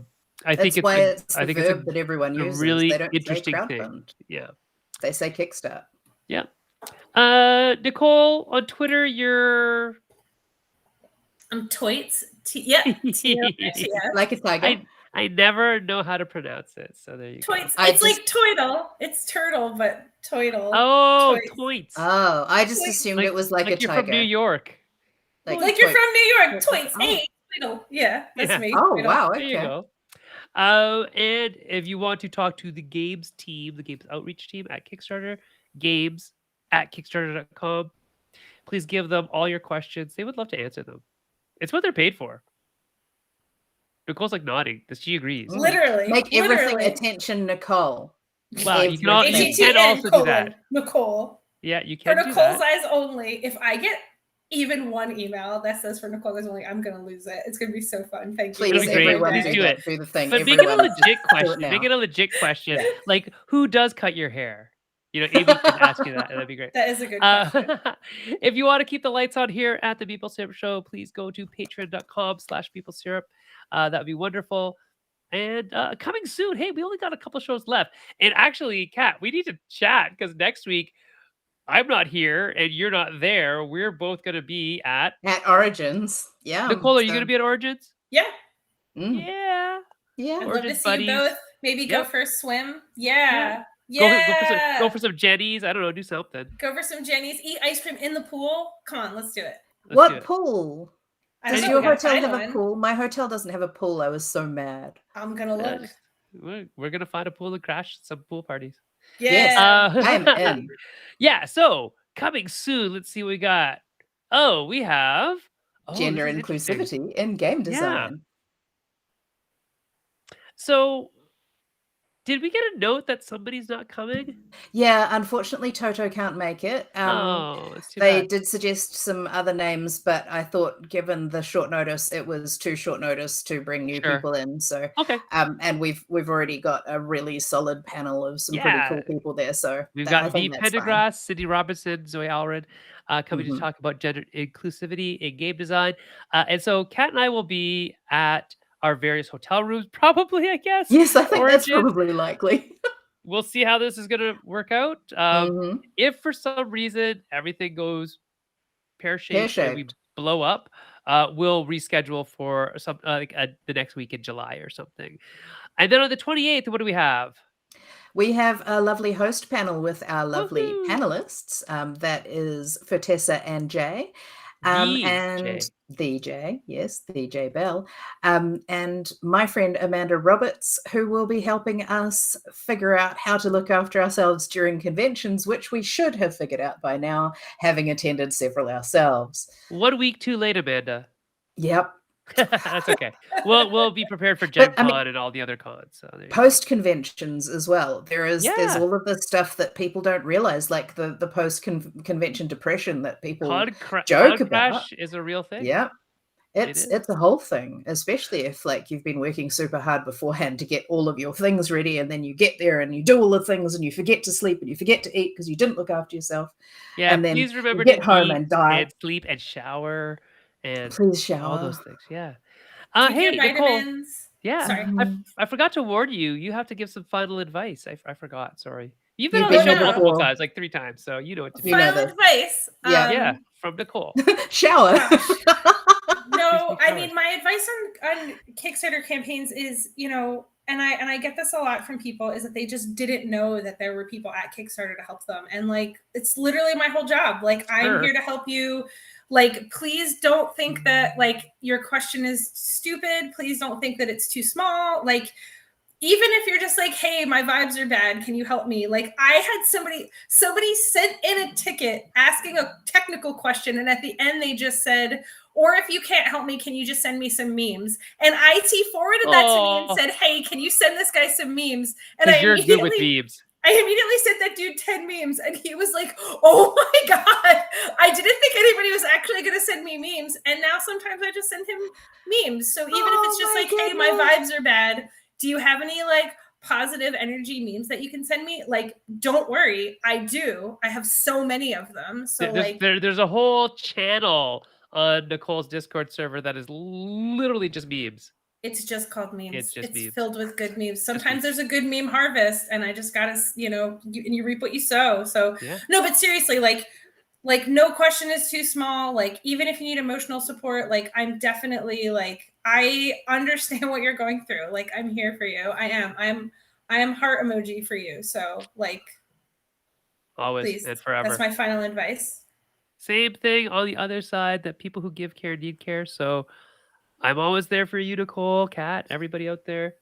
think it's the verb that everyone uses. Really they don't interesting say thing. Yeah. They say Kickstart. Yeah. Nicole, on Twitter, you're... I'm Toits. Like a tiger. I never know how to pronounce it, so there you go. It's like Toidle. It's turtle, but Toidle. Oh, Toits. Oh, I just assumed it was like a tiger. You're from New York. Like you're from New York. Toits. Hey, Toidle. Yeah, that's me. Oh, Toidle. wow. Okay. There you go. And if you want to talk to the games team, the games outreach team at Kickstarter, games@kickstarter.com, please give them all your questions. They would love to answer them. It's what they're paid for. Nicole's like nodding. She agrees. Literally. Make everything attention, Nicole. Wow, you can also do that. Nicole. Yeah, you can for do Nicole's that. eyes only. If I get even one email that says for Nicole's eyes only, I'm gonna lose it. It's gonna be so fun. Thank you. Please, everyone, Please do it. Do the thing. But make it a legit question. Make it a legit question. Yeah. Like, who does cut your hair? Amy can ask you that. That'd be great. That is a good question. If you want to keep the lights on here at the Maple Syrup Show, please go to patreon.com/MapleSyrup. That would be wonderful. And coming soon, hey, we only got a couple shows left. And actually, Kat, we need to chat because next week I'm not here and you're not there. We're both going to be at Origins. Yeah. Nicole, are you going to be at Origins? Yeah. Mm. Yeah. Yeah. I'd love to see you both. Maybe go for a swim. Yeah. Go for some Jennies. I don't know. Do something. Go for some Jennies. Eat ice cream in the pool. Come on, let's do it. What pool? Does your hotel have one. a pool? My hotel doesn't have a pool. I was so mad. I'm gonna look. We're gonna find a pool and crash some pool parties. Yeah. Yes, I'm in. Yeah. So coming soon. Let's see what we got. Oh, we have gender inclusivity in game design. So, Did we get a note that somebody's not coming? Yeah, unfortunately, Toto can't make it. Oh, it's too They bad. did suggest some other names, but I thought, given the short notice, it was too short notice to bring new Sure. people in. So, Okay. and we've already got a really solid panel of some pretty Yeah. cool people there. So We've I got V. think that's fine. Pendergrass, Cindy Robinson, Zoe Alred coming to Mhm. talk about gender inclusivity in game design. And so Kat and I will be at our various hotel rooms, probably, I guess. Yes, I think that's Origins. probably likely. We'll see how this is going to work out. Mhm. If for some reason everything goes pear-shaped and we Pear-shaped. blow up, we'll reschedule for some the next week in July or something. And then on the 28th, what do we have? We have a lovely host panel with our lovely Woohoo! panelists. That is Fertessa and Jay. And Jay. the J, yes, the J Bell, and my friend Amanda Roberts, who will be helping us figure out how to look after ourselves during conventions, which we should have figured out by now, having attended several ourselves. 1 week too late, Amanda. Yep. That's okay. We'll be prepared for Gen I mean, Con and all the other cons. So there you go. post conventions as well. There's Yeah. all of this stuff that people don't realize, like the post convention depression that people joke Con about. crash is a real thing. Yeah. is. It's a whole thing, especially if like you've been working super hard beforehand to get all of your things ready, and then you get there and you do all the things and you forget to sleep and you forget to eat because you didn't look after yourself. Yeah, And then please remember you get to home eat and die. and sleep and shower and Please all those shower. things. Yeah. Take Hey, your Nicole. vitamins. Yeah. Sorry. I forgot to warn you. You have to give some final advice. I forgot. Sorry. You've You've been on the been show here multiple before. times, like 3 times, so you know what to do. You know Final this. advice. Yeah. Yeah, from Nicole. Shower. No, I shower. mean my advice on Kickstarter campaigns is, and I get this a lot from people, is that they just didn't know that there were people at Kickstarter to help them. And like, it's literally my whole job. Like, I'm here to help you. Like, please don't think that like your question is stupid. Please don't think that it's too small. Like, even if you're just like, hey, my vibes are bad, can you help me? Like, I had somebody sent in a ticket asking a technical question, and at the end they just said, or if you can't help me, can you just send me some memes? And IT forwarded that to me and said, hey, can you send this guy some memes? And you're good with memes. I immediately sent that dude 10 memes, and he was like, oh my God, I didn't think anybody was actually going to send me memes. And now sometimes I just send him memes. So even if it's just like, hey, my vibes are bad, do you have any like positive energy memes that you can send me? Like, don't worry, I do. I have so many of them. So there's a whole channel on Nicole's Discord server that is literally just memes. It's just called memes. It's memes. Filled with good memes. Sometimes there's a good meme harvest, and I just gotta, you reap what you sow. So yeah. No, but seriously, like no question is too small. Like, even if you need emotional support, like I'm definitely like, I understand what you're going through. Like, I'm here for you. I am heart emoji for you. So like, always please, and forever. That's my final advice. Same thing on the other side, that people who give care need care. So I'm always there for you, Nicole, Kat, everybody out there.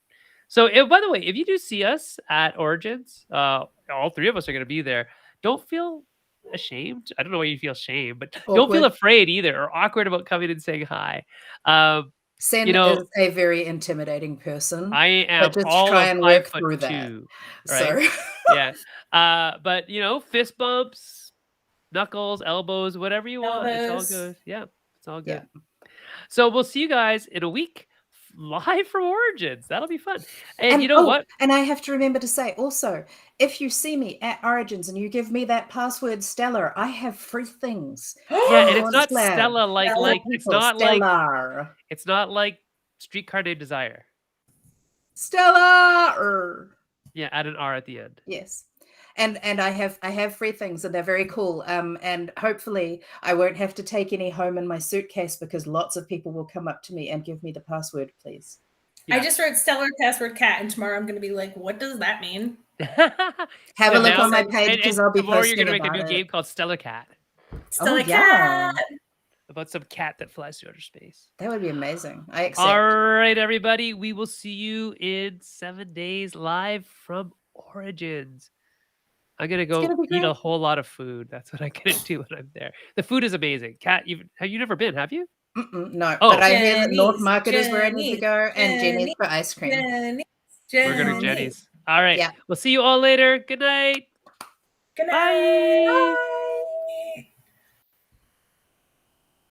So, by the way, if you do see us at Origins, all 3 of us are going to be there. Don't feel ashamed. I don't know why you feel shame, but don't feel afraid either or awkward about coming and saying hi. Sen is a very intimidating person. I am. But just all try and work 5'2", through that. Right? So yeah. But fist bumps, knuckles, elbows, whatever you want. It's all good. Yeah, it's all good. Yeah. So we'll see you guys in a week live from Origins. That'll be fun. And you know what? And I have to remember to say also, if you see me at Origins and you give me that password Stellar, I have free things. Yeah, and it's not Stella like it's not Stellar. Like it's not like Streetcar Named Desire. Stellar. Yeah, add an R at the end. Yes. And I have free things, and they're very cool. And hopefully I won't have to take any home in my suitcase, because lots of people will come up to me and give me the password, please. Yeah. I just wrote Stellar password Cat, and tomorrow I'm going to be like, what does that mean? Have a look on my page, because I'll be posting you're going to make a new game called Stellar Cat. Stellar Cat. About some cat that flies through outer space. That would be amazing. I accept. All right, everybody. We will see you in 7 days live from Origins. I'm going to go eat a whole lot of food. That's what I'm going to do when I'm there. The food is amazing. Kat, have you never been, have you? No, but I hear that North Market is where I need to go, and Jenny's for ice cream. We're going to Jenny's. All right. Yeah. We'll see you all later. Good night. Good night. Bye.